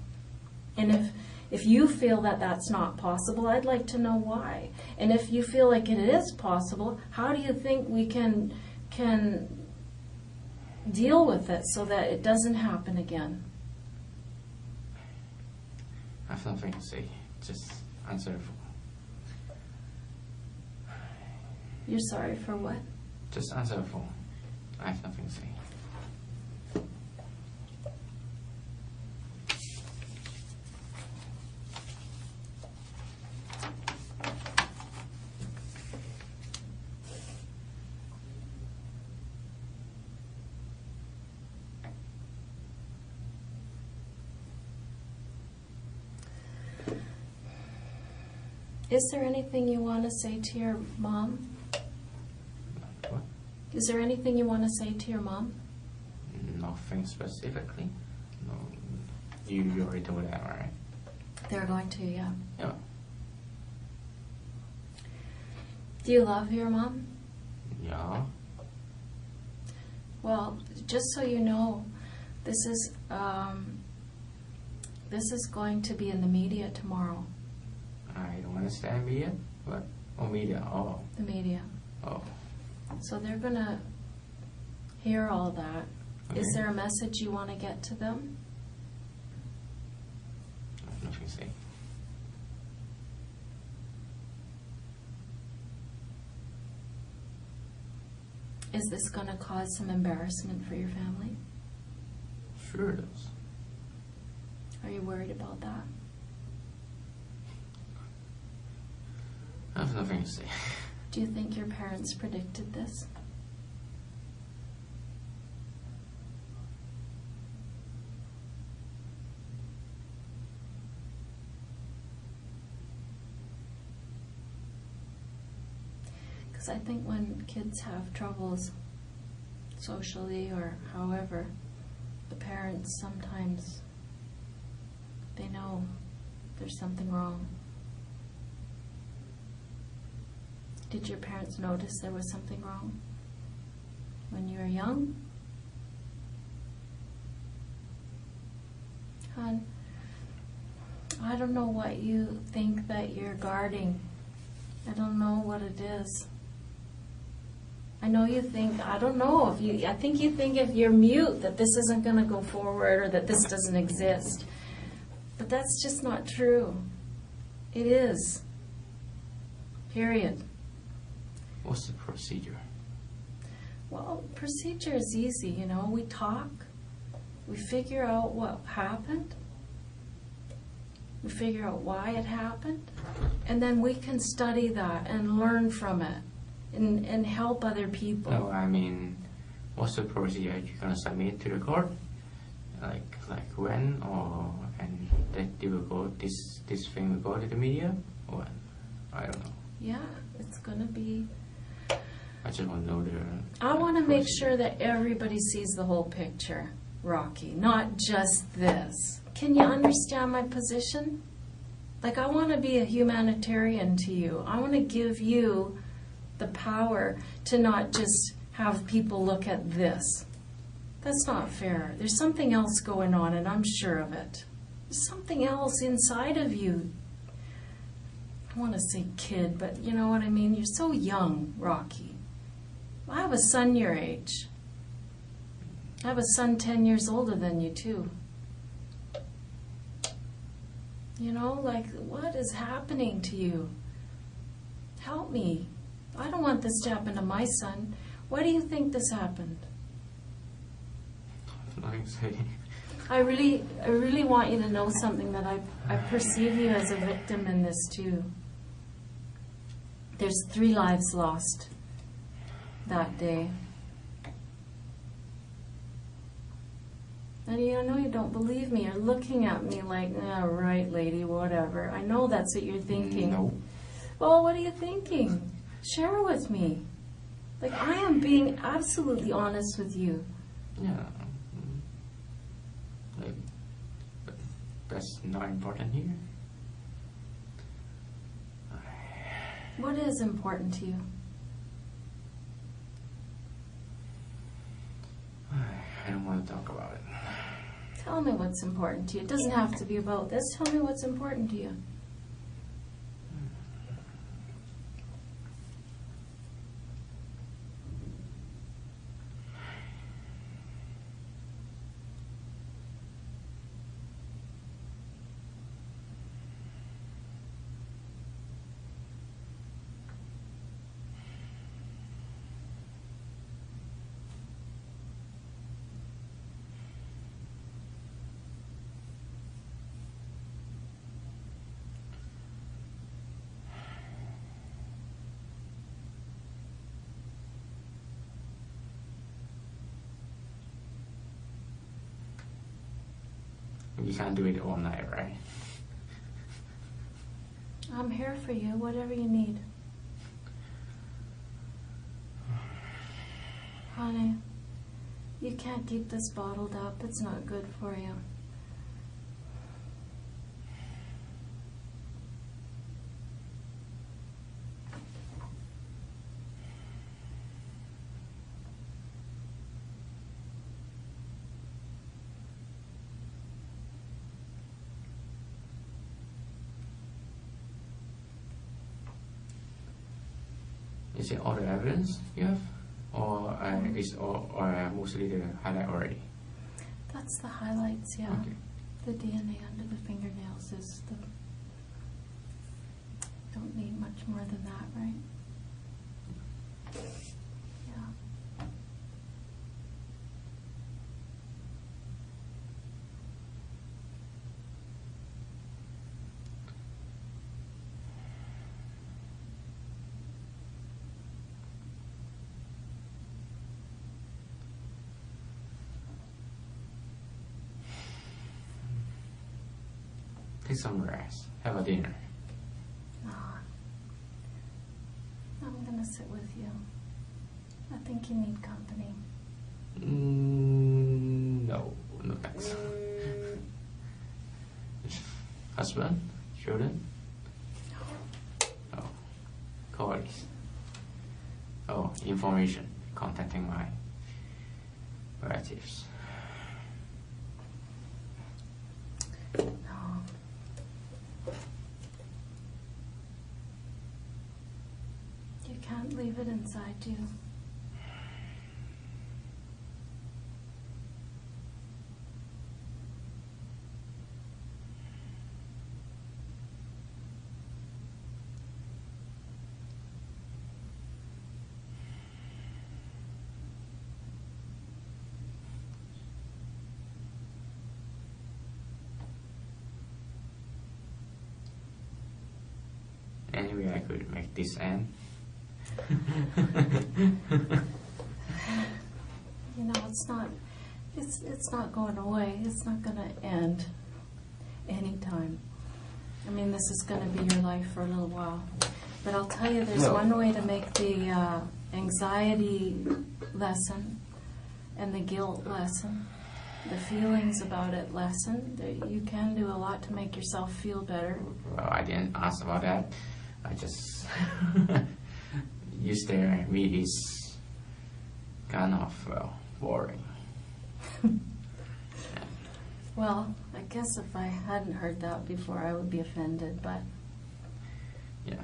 And if you feel that that's not possible, I'd like to know why. And if you feel like it is possible, how do you think we can deal with it so that it doesn't happen again? I have nothing to say. Just answer. You're sorry for what? Just answer the phone. I have nothing to say. Is there anything you want to say to your mom? What? Is there anything you want to say to your mom? Nothing specifically. No. You already told that, right? They're going to, yeah. Yeah. Do you love your mom? Yeah. Well, just so you know, this is going to be in the media tomorrow. I don't understand media. What? Oh, media. Oh. The media. Oh. So they're going to hear all that. Okay. Is there a message you want to get to them? I have nothing to say. Is this going to cause some embarrassment for your family? Sure it is. Are you worried about that? I have nothing to say. Do you think your parents predicted this? Because I think when kids have troubles socially or however, the parents sometimes, they know there's something wrong. Did your parents notice there was something wrong when you were young? Hon, I don't know what you think that you're guarding. I don't know what it is. I know you think, I don't know, I think you think if you're mute that this isn't going to go forward or that this doesn't exist. But that's just not true. It is. Period. What's the procedure? Well, procedure is easy, you know. We talk. We figure out what happened. We figure out why it happened. And then we can study that and learn from it and help other people. No, I mean, what's the procedure? You're gonna submit to the court, like when, or and that you will go, this thing will go to the media, or I don't know. Yeah, it's gonna be. I just want to know the. I want to make procedure. sure that everybody sees the whole picture, Rocky, not just this. Can you understand my position? Like, I want to be a humanitarian to you. I want to give you the power to not just have people look at this. That's not fair. There's something else going on, and I'm sure of it. There's something else inside of you. I want to say kid, but you know what I mean? You're so young, Rocky. I have a son your age. I have a son 10 years older than you, too. You know, like, what is happening to you? Help me. I don't want this to happen to my son. Why do you think this happened? Like say, I really want you to know something, that I perceive you as a victim in this too. There's 3 lives lost that day. And I know you don't believe me. You're looking at me like, "Ah, right, lady, whatever." I know that's what you're thinking. No. Well, what are you thinking? Share with me. Like, I am being absolutely honest with you. Yeah. Like, but that's not important here. What is important to you? I don't want to talk about it. Tell me what's important to you. It doesn't have to be about this. Tell me what's important to you. You can't do it all night, right? I'm here for you, whatever you need. Honey, you can't keep this bottled up. It's not good for you. Is it all the evidence you have? Or is or mostly the highlight already? That's the highlights, yeah. Okay. The DNA under the fingernails is the... Don't need much more than that, right? Yeah. Take some rest. Have a dinner. Ah. I'm gonna sit with you. I think you need company. No, no thanks. Husband? Children? Oh, colleagues. Oh, information. Contacting my relatives. No. You can't leave it inside you. maybe I could make this end. You know, it's not going away. It's not going to end anytime. I mean, this is going to be your life for a little while. But I'll tell you, there's one way to make the anxiety lessen and the guilt lessen, the feelings about it lessen. You can do a lot to make yourself feel better. Well, I didn't ask about that. I just you stare at me is kind of boring. Well, I guess if I hadn't heard that before, I would be offended, but Yeah.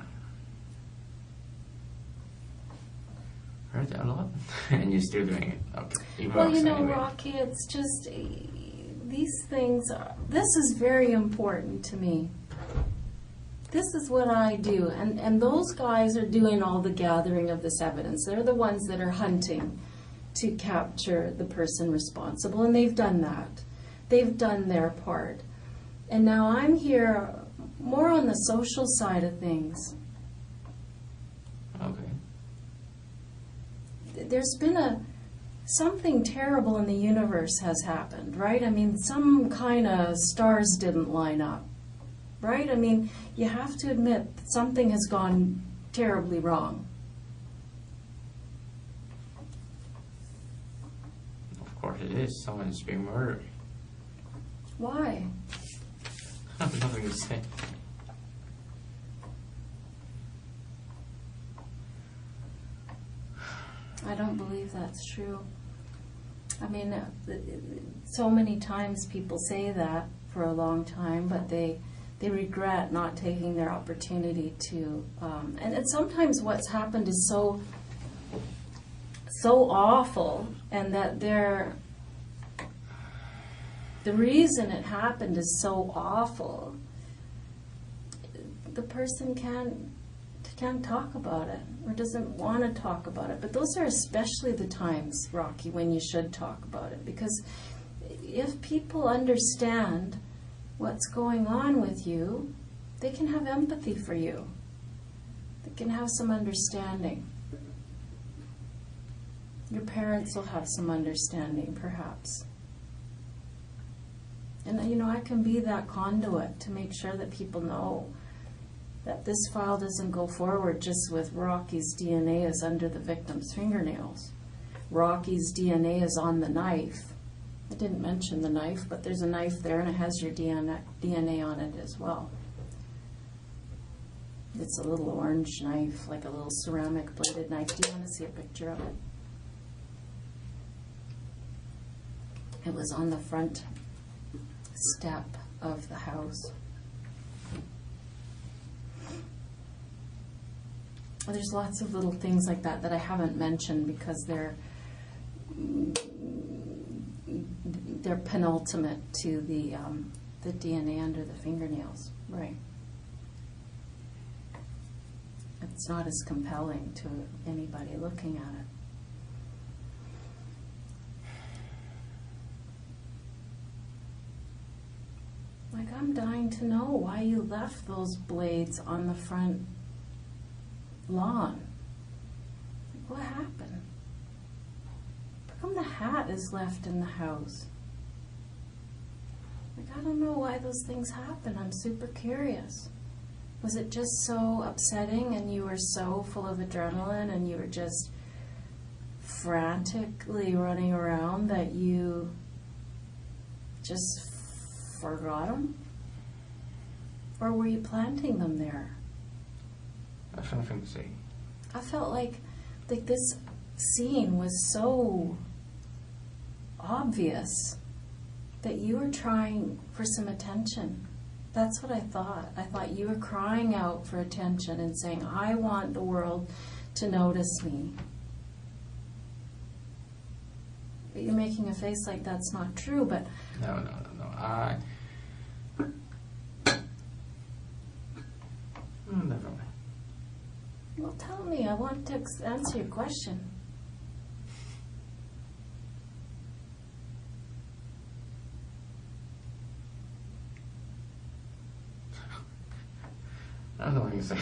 Heard that a lot, and you're still doing it. Okay. It well, works you know, anyway. Rocky, it's just these things. This is very important to me. This is what I do, and those guys are doing all the gathering of this evidence. They're the ones that are hunting to capture the person responsible, and they've done that. They've done their part. And now I'm here more on the social side of things. Okay. There's been something terrible in the universe has happened, right? I mean, some kind of stars didn't line up, right? I mean, you have to admit that something has gone terribly wrong. Of course it is. Someone's being murdered. Why? I have nothing to say. I don't believe that's true. I mean, so many times people say that for a long time, but they regret not taking their opportunity to. And sometimes what's happened is so awful, and that the reason it happened is so awful. The person can't talk about it, or doesn't want to talk about it. But those are especially the times, Rocky, when you should talk about it. Because if people understand what's going on with you, they can have empathy for you. They can have some understanding. Your parents will have some understanding, perhaps. And, you know, I can be that conduit to make sure that people know that this file doesn't go forward just with Rocky's DNA is under the victim's fingernails. Rocky's DNA is on the knife. I didn't mention the knife, but there's a knife there and it has your DNA on it as well. It's a little orange knife, like a little ceramic bladed knife. Do you want to see a picture of it? It was on the front step of the house. Well, there's lots of little things like that that I haven't mentioned because they're penultimate to the DNA under the fingernails. Right. It's not as compelling to anybody looking at it. Like, I'm dying to know why you left those blades on the front lawn. Like, what happened? How come the hat is left in the house? Like, I don't know why those things happen. I'm super curious. Was it just so upsetting and you were so full of adrenaline and you were just frantically running around that you just forgot them? Or were you planting them there? I have something to say. I felt like this scene was so obvious that you were trying for some attention. That's what I thought. I thought you were crying out for attention and saying, I want the world to notice me. But you're making a face like that's not true, but... No. Never mind. Well, tell me. I want to answer your question. I don't know what you say.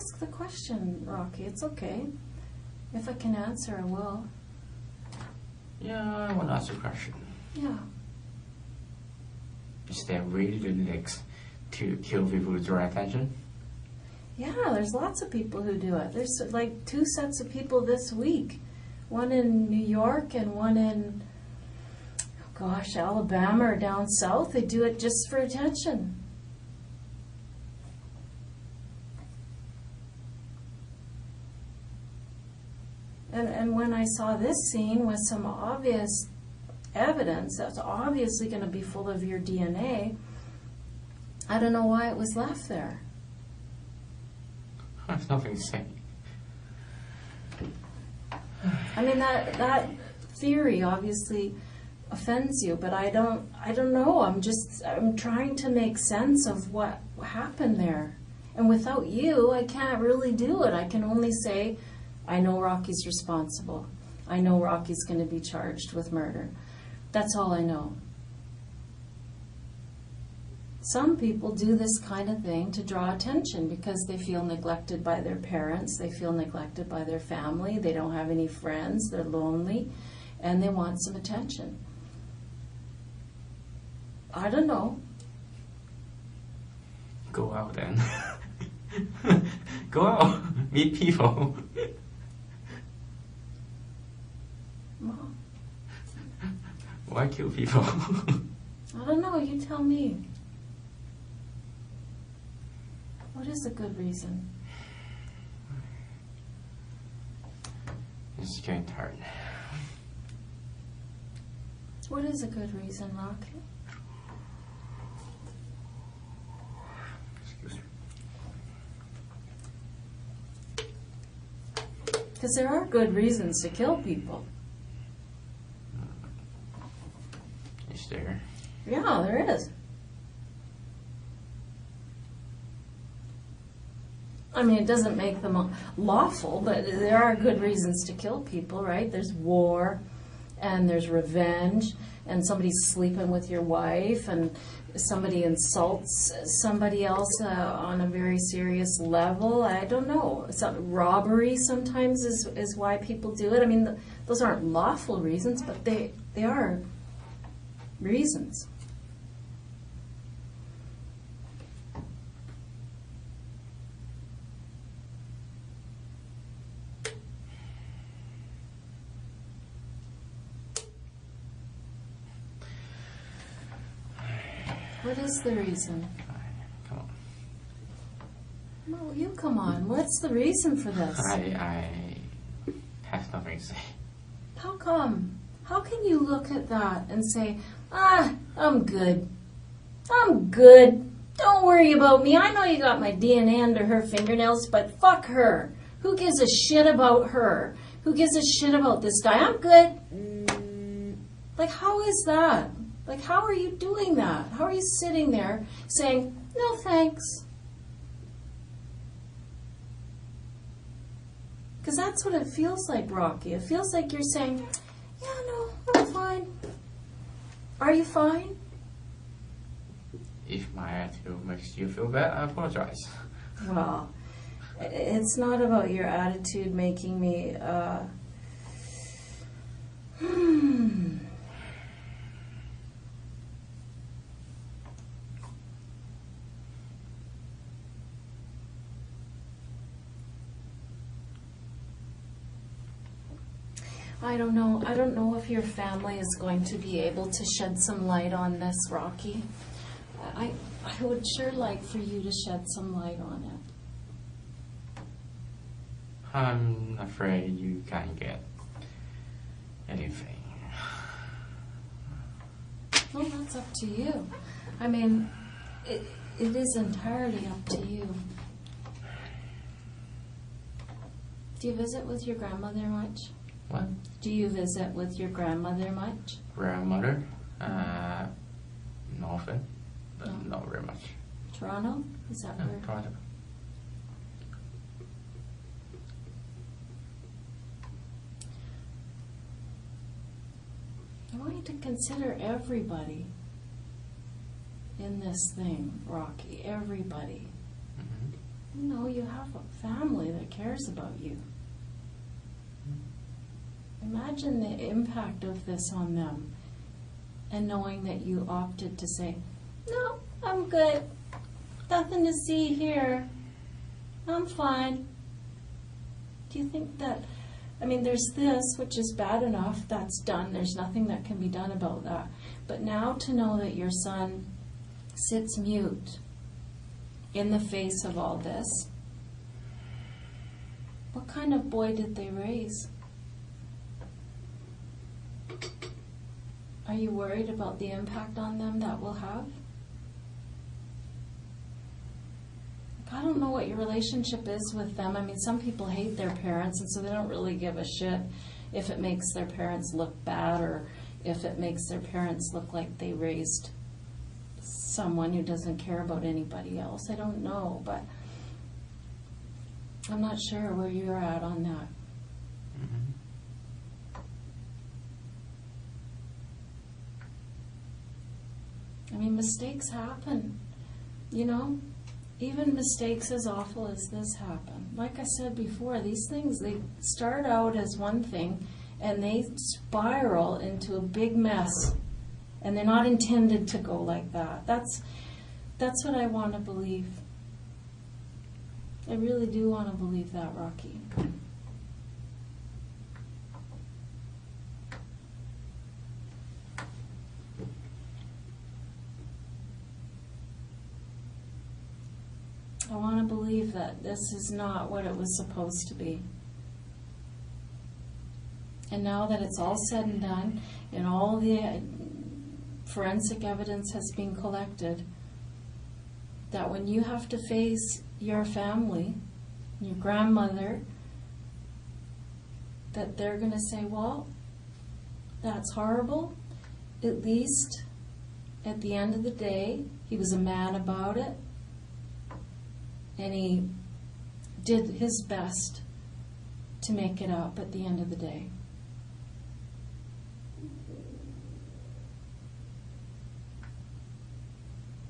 ask the question, Rocky. It's okay. If I can answer, I will. Yeah, I want to ask a question. Yeah. Is there really the next to kill people to draw attention? Yeah, there's lots of people who do it. There's like 2 sets of people this week. One in New York and one in, Alabama or down south. They do it just for attention. And when I saw this scene with some obvious evidence that's obviously going to be full of your DNA, I don't know why it was left there. I have nothing to say. I mean, that theory obviously offends you, but I don't know. I'm trying to make sense of what happened there. And without you, I can't really do it. I can only say, I know Rocky's responsible. I know Rocky's going to be charged with murder. That's all I know. Some people do this kind of thing to draw attention because they feel neglected by their parents, they feel neglected by their family, they don't have any friends, they're lonely, and they want some attention. I don't know. Go out then. Go out. Meet people. Mom, Why kill people? I don't know, you tell me. What is a good reason? It's getting tired. What is a good reason, Rocky? Excuse me. Because there are good reasons to kill people. Is there? Yeah, there is. I mean, it doesn't make them lawful, but there are good reasons to kill people, right? There's war, and there's revenge, and somebody's sleeping with your wife, and somebody insults somebody else on a very serious level. I don't know. Robbery sometimes is why people do it. I mean, those aren't lawful reasons, but they are reasons. What is the reason? Come on. No, you come on. What's the reason for this? I have nothing to say. How come? How can you look at that and say, I'm good. I'm good. Don't worry about me. I know you got my DNA under her fingernails, but fuck her. Who gives a shit about her? Who gives a shit about this guy? I'm good. Like, how is that? Like, how are you doing that? How are you sitting there saying, no thanks? Because that's what it feels like, Rocky. It feels like you're saying, yeah, no, I'm fine. Are you fine? If my attitude makes you feel bad, I apologize. Well, it's not about your attitude making me, I don't know. I don't know if your family is going to be able to shed some light on this, Rocky. I would sure like for you to shed some light on it. I'm afraid you can't get anything. Well, that's up to you. I mean, it is entirely up to you. Do you visit with your grandmother much? What? Do you visit with your grandmother much? Grandmother? Not often, but not very much. Toronto? Is that where? Toronto. I want you to consider everybody in this thing, Rocky. Everybody. Mm-hmm. You know, you have a family that cares about you. Imagine the impact of this on them, and knowing that you opted to say, no, I'm good. Nothing to see here. I'm fine. Do you think that, I mean, there's this, which is bad enough, that's done. There's nothing that can be done about that. But now to know that your son sits mute in the face of all this, what kind of boy did they raise? Are you worried about the impact on them that will have? I don't know what your relationship is with them. I mean, some people hate their parents, and so they don't really give a shit if it makes their parents look bad or if it makes their parents look like they raised someone who doesn't care about anybody else. I don't know, but I'm not sure where you're at on that. I mean, mistakes happen, you know? Even mistakes as awful as this happen. Like I said before, these things, they start out as one thing and they spiral into a big mess. And they're not intended to go like that. That's what I want to believe. I really do want to believe that, Rocky. I want to believe that this is not what it was supposed to be. And now that it's all said and done, and all the forensic evidence has been collected, that when you have to face your family, your grandmother, that they're going to say, well, that's horrible. At least at the end of the day, he was a man about it. And he did his best to make it up at the end of the day.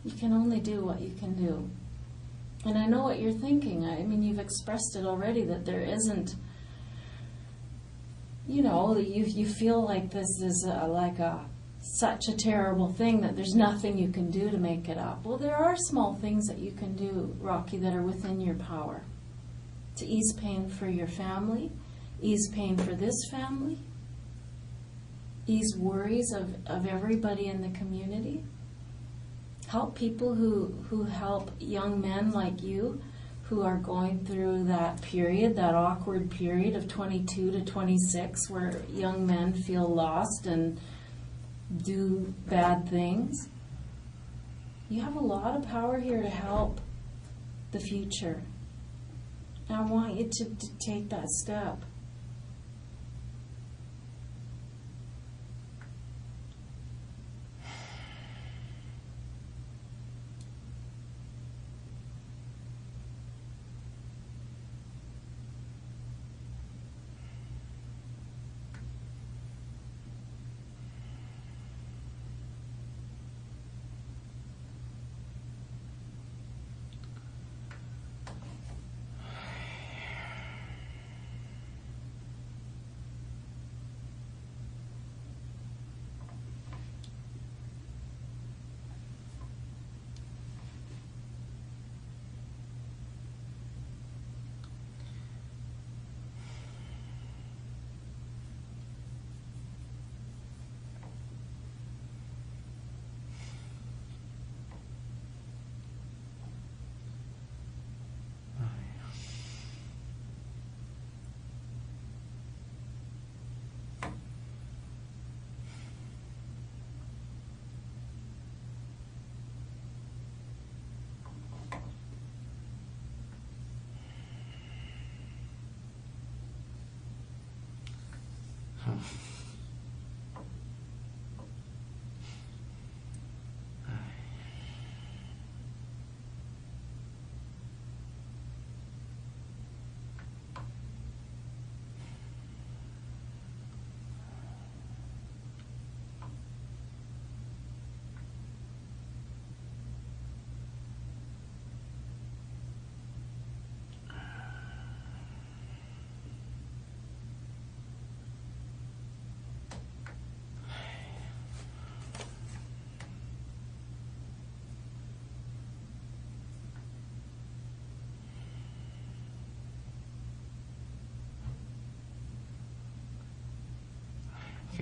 You can only do what you can do. And I know what you're thinking. I mean, you've expressed it already, that there isn't, you know, you feel like this is such a terrible thing that there's nothing you can do to make it up. Well, there are small things that you can do, Rocky, that are within your power to ease pain for your family, ease pain for this family, ease worries of everybody in the community, help people who help young men like you who are going through that period, that awkward period of 22 to 26 where young men feel lost and do bad things. You have a lot of power here to help the future. And I want you to take that step.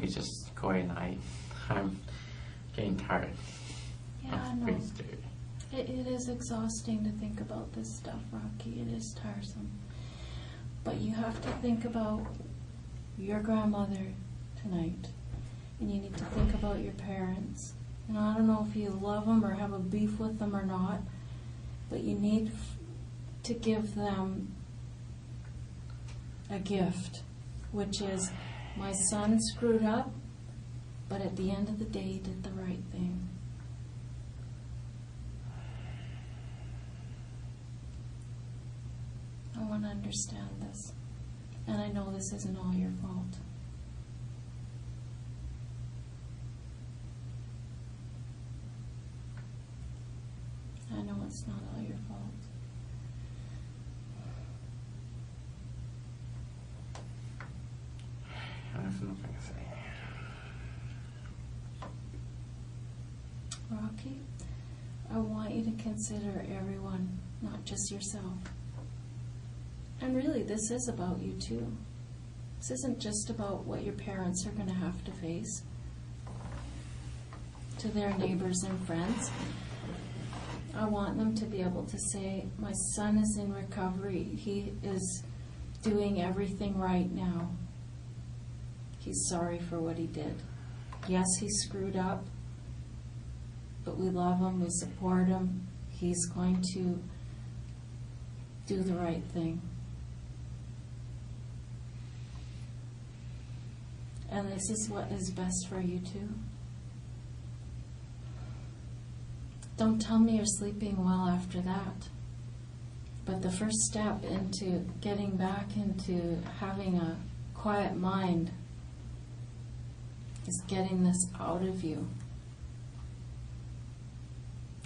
we just go at night. I'm getting tired Yeah, of no. things to do. It is exhausting to think about this stuff, Rocky. It is tiresome. But you have to think about your grandmother tonight. And you need to think about your parents. And I don't know if you love them or have a beef with them or not, but you need to give them a gift, which is, my son screwed up, but at the end of the day, he did the right thing. I want to understand this. And I know this isn't all your fault. I know it's not all your fault. I have nothing to say. Rocky, I want you to consider everyone, not just yourself. And really, this is about you too. This isn't just about what your parents are going to have to face to their neighbors and friends. I want them to be able to say, my son is in recovery. He is doing everything right now. He's sorry for what he did. Yes, he screwed up, but we love him, we support him. He's going to do the right thing. And this is what is best for you too. Don't tell me you're sleeping well after that. But the first step into getting back into having a quiet mind is getting this out of you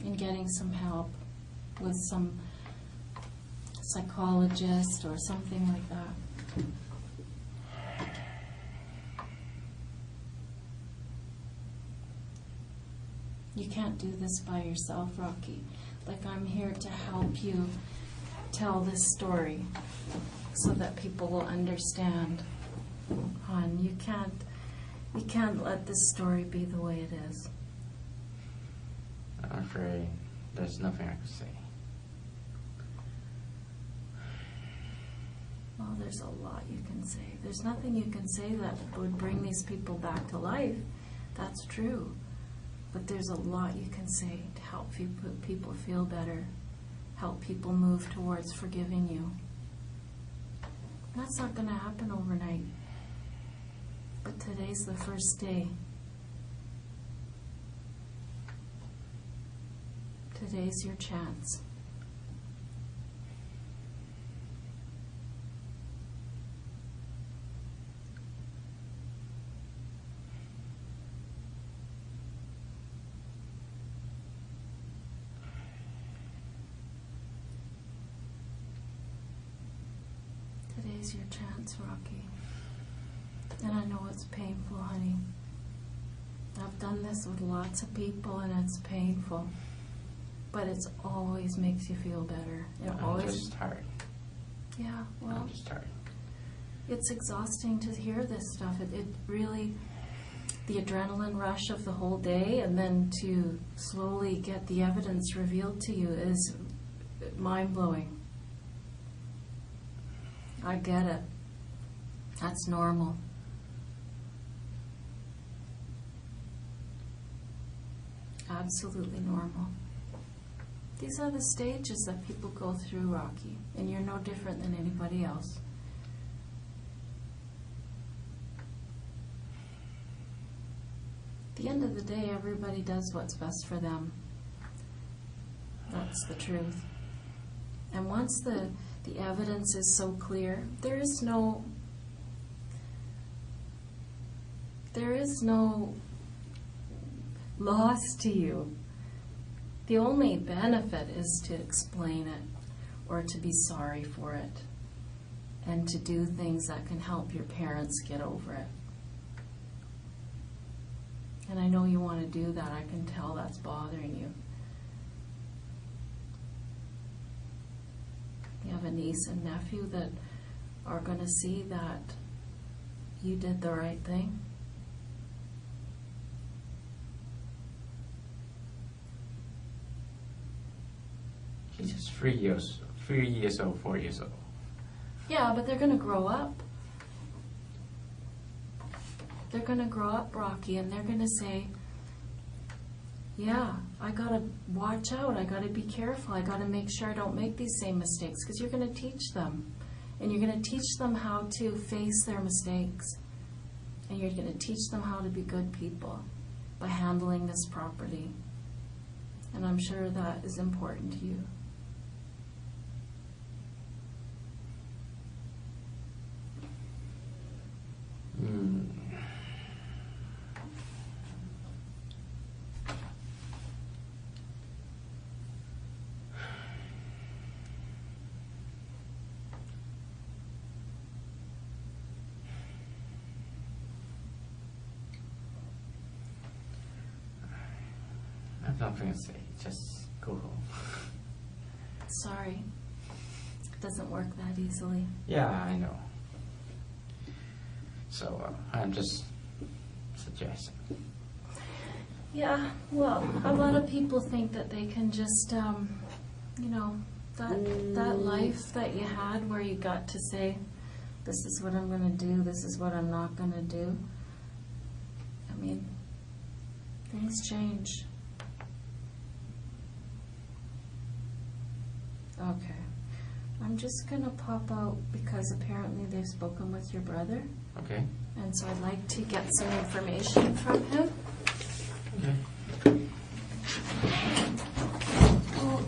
and getting some help with some psychologist or something like that. You can't do this by yourself, Rocky. Like, I'm here to help you tell this story so that people will understand. Hon, you can't let this story be the way it is. I'm afraid there's nothing I can say. Well, there's a lot you can say. There's nothing you can say that would bring these people back to life. That's true. But there's a lot you can say to help people feel better, help people move towards forgiving you. That's not going to happen overnight. But today's the first day. Today's your chance. Today's your chance, Rocky. And I know it's painful, honey. I've done this with lots of people and it's painful. But it always makes you feel better. I'm just tired. Yeah, well, I'm just tired. it's exhausting to hear this stuff. It really, the adrenaline rush of the whole day and then to slowly get the evidence revealed to you is mind-blowing. I get it. That's normal. Absolutely normal. These are the stages that people go through, Rocky, and you're no different than anybody else. At the end of the day, everybody does what's best for them. That's the truth. And once the evidence is so clear, there is no loss to you. The only benefit is to explain it or to be sorry for it and to do things that can help your parents get over it. And I know you want to do that. I can tell that's bothering you. You have a niece and nephew that are going to see that you did the right thing. He's just 3 years old, 4 years old. Yeah, but they're going to grow up. They're going to grow up, Rocky, and they're going to say, yeah, I got to watch out. I got to be careful. I got to make sure I don't make these same mistakes, because you're going to teach them. And you're going to teach them how to face their mistakes. And you're going to teach them how to be good people by handling this property. And I'm sure that is important to you. I have nothing to say. Just go home. Sorry. It doesn't work that easily. Yeah, I know. So I'm just suggesting. Yeah, well, a lot of people think that they can just, you know, that life that you had where you got to say, this is what I'm going to do, this is what I'm not going to do. I mean, things change. Okay. I'm just going to pop out because apparently they've spoken with your brother. Okay. And so I'd like to get some information from him. Okay. Oh.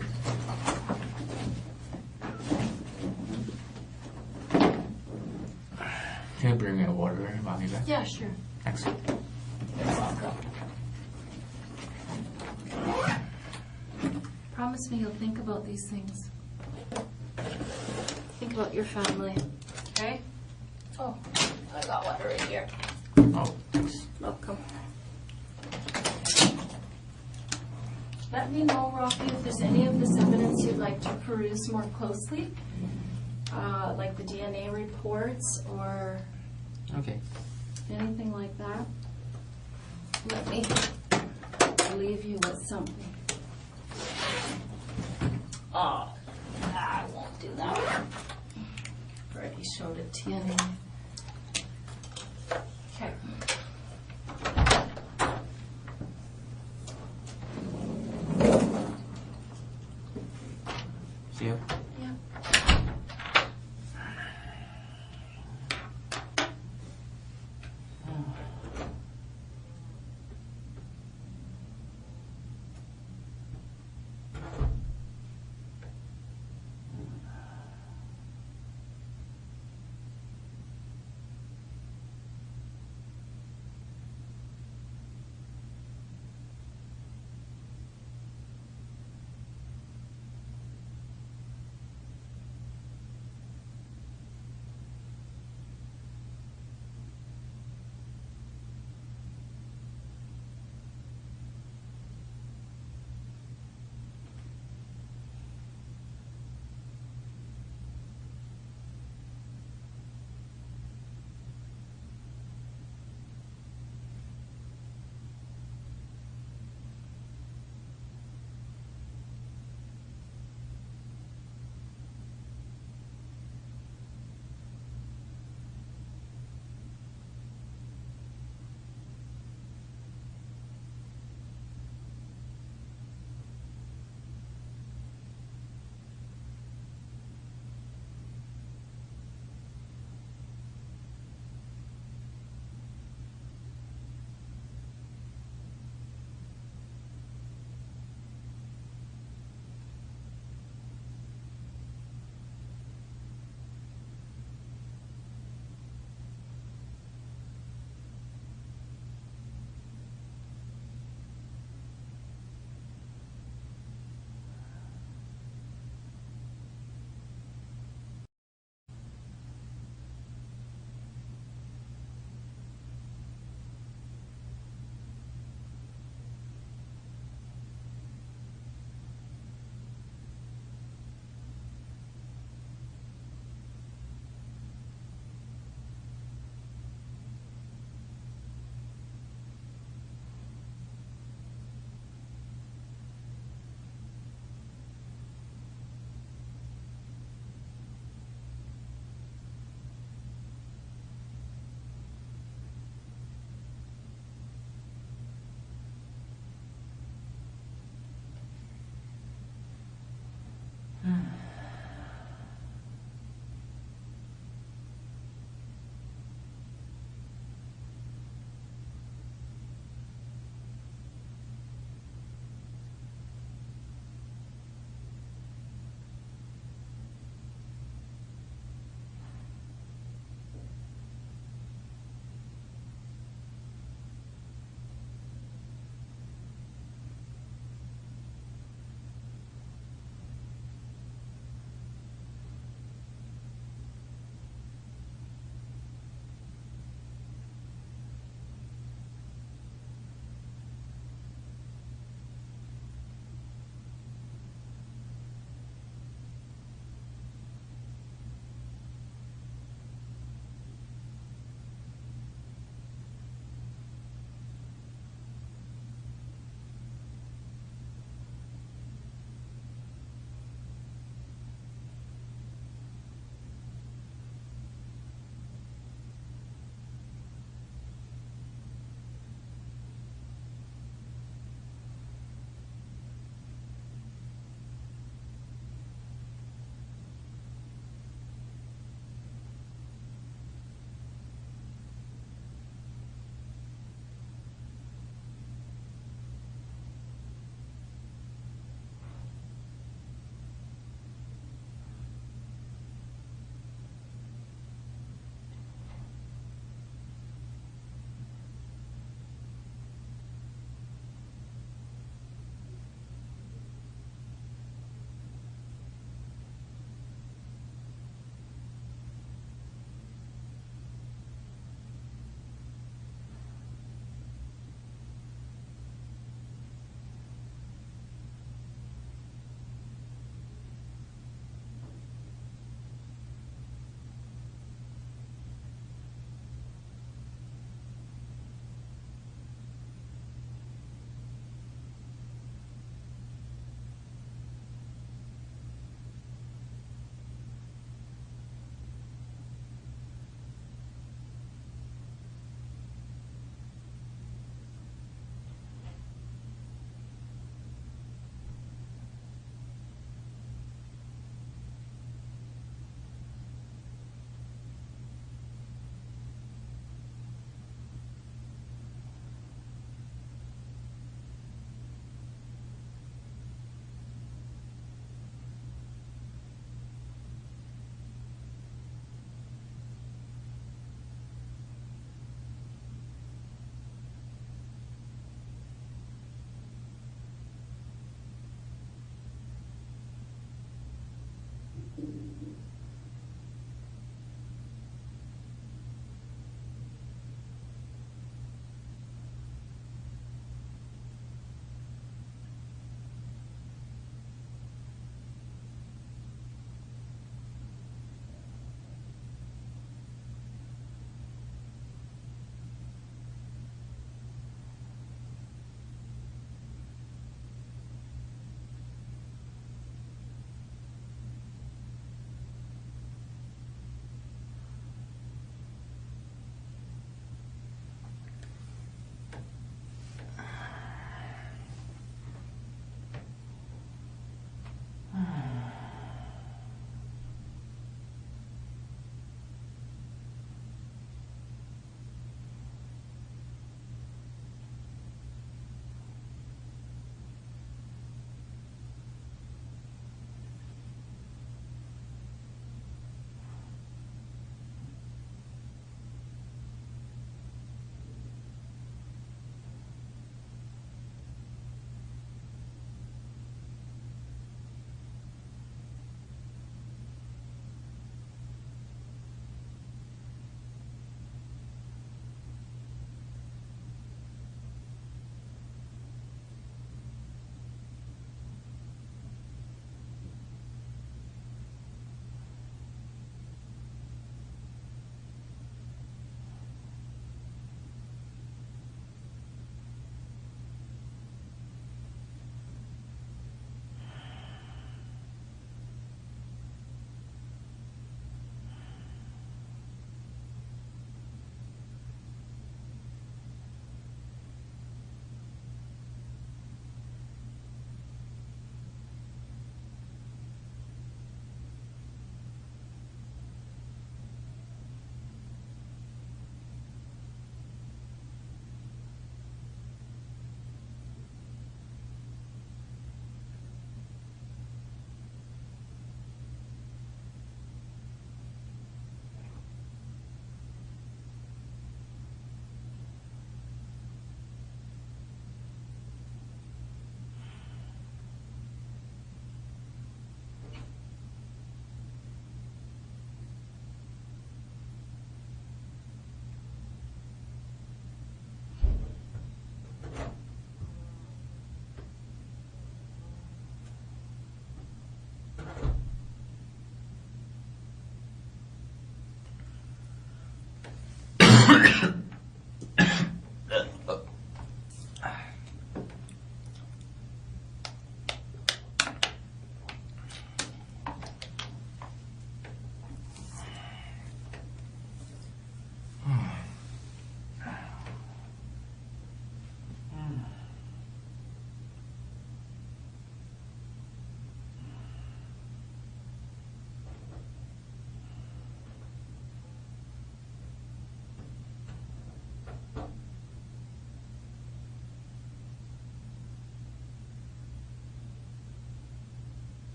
Can you bring me a water while you're back? Yeah, sure. Excellent. You're welcome. Promise me you'll think about these things. Think about your family, okay? Oh, I got water right here. Oh, thanks. Welcome. Let me know, Rocky, if there's any of this evidence you'd like to peruse more closely, like the DNA reports or Okay. anything like that. Let me leave you with something. Oh, I won't do that one. Already showed it to you anyway. Okay. See you. Yeah.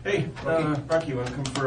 Hey, Rocky, you want to come for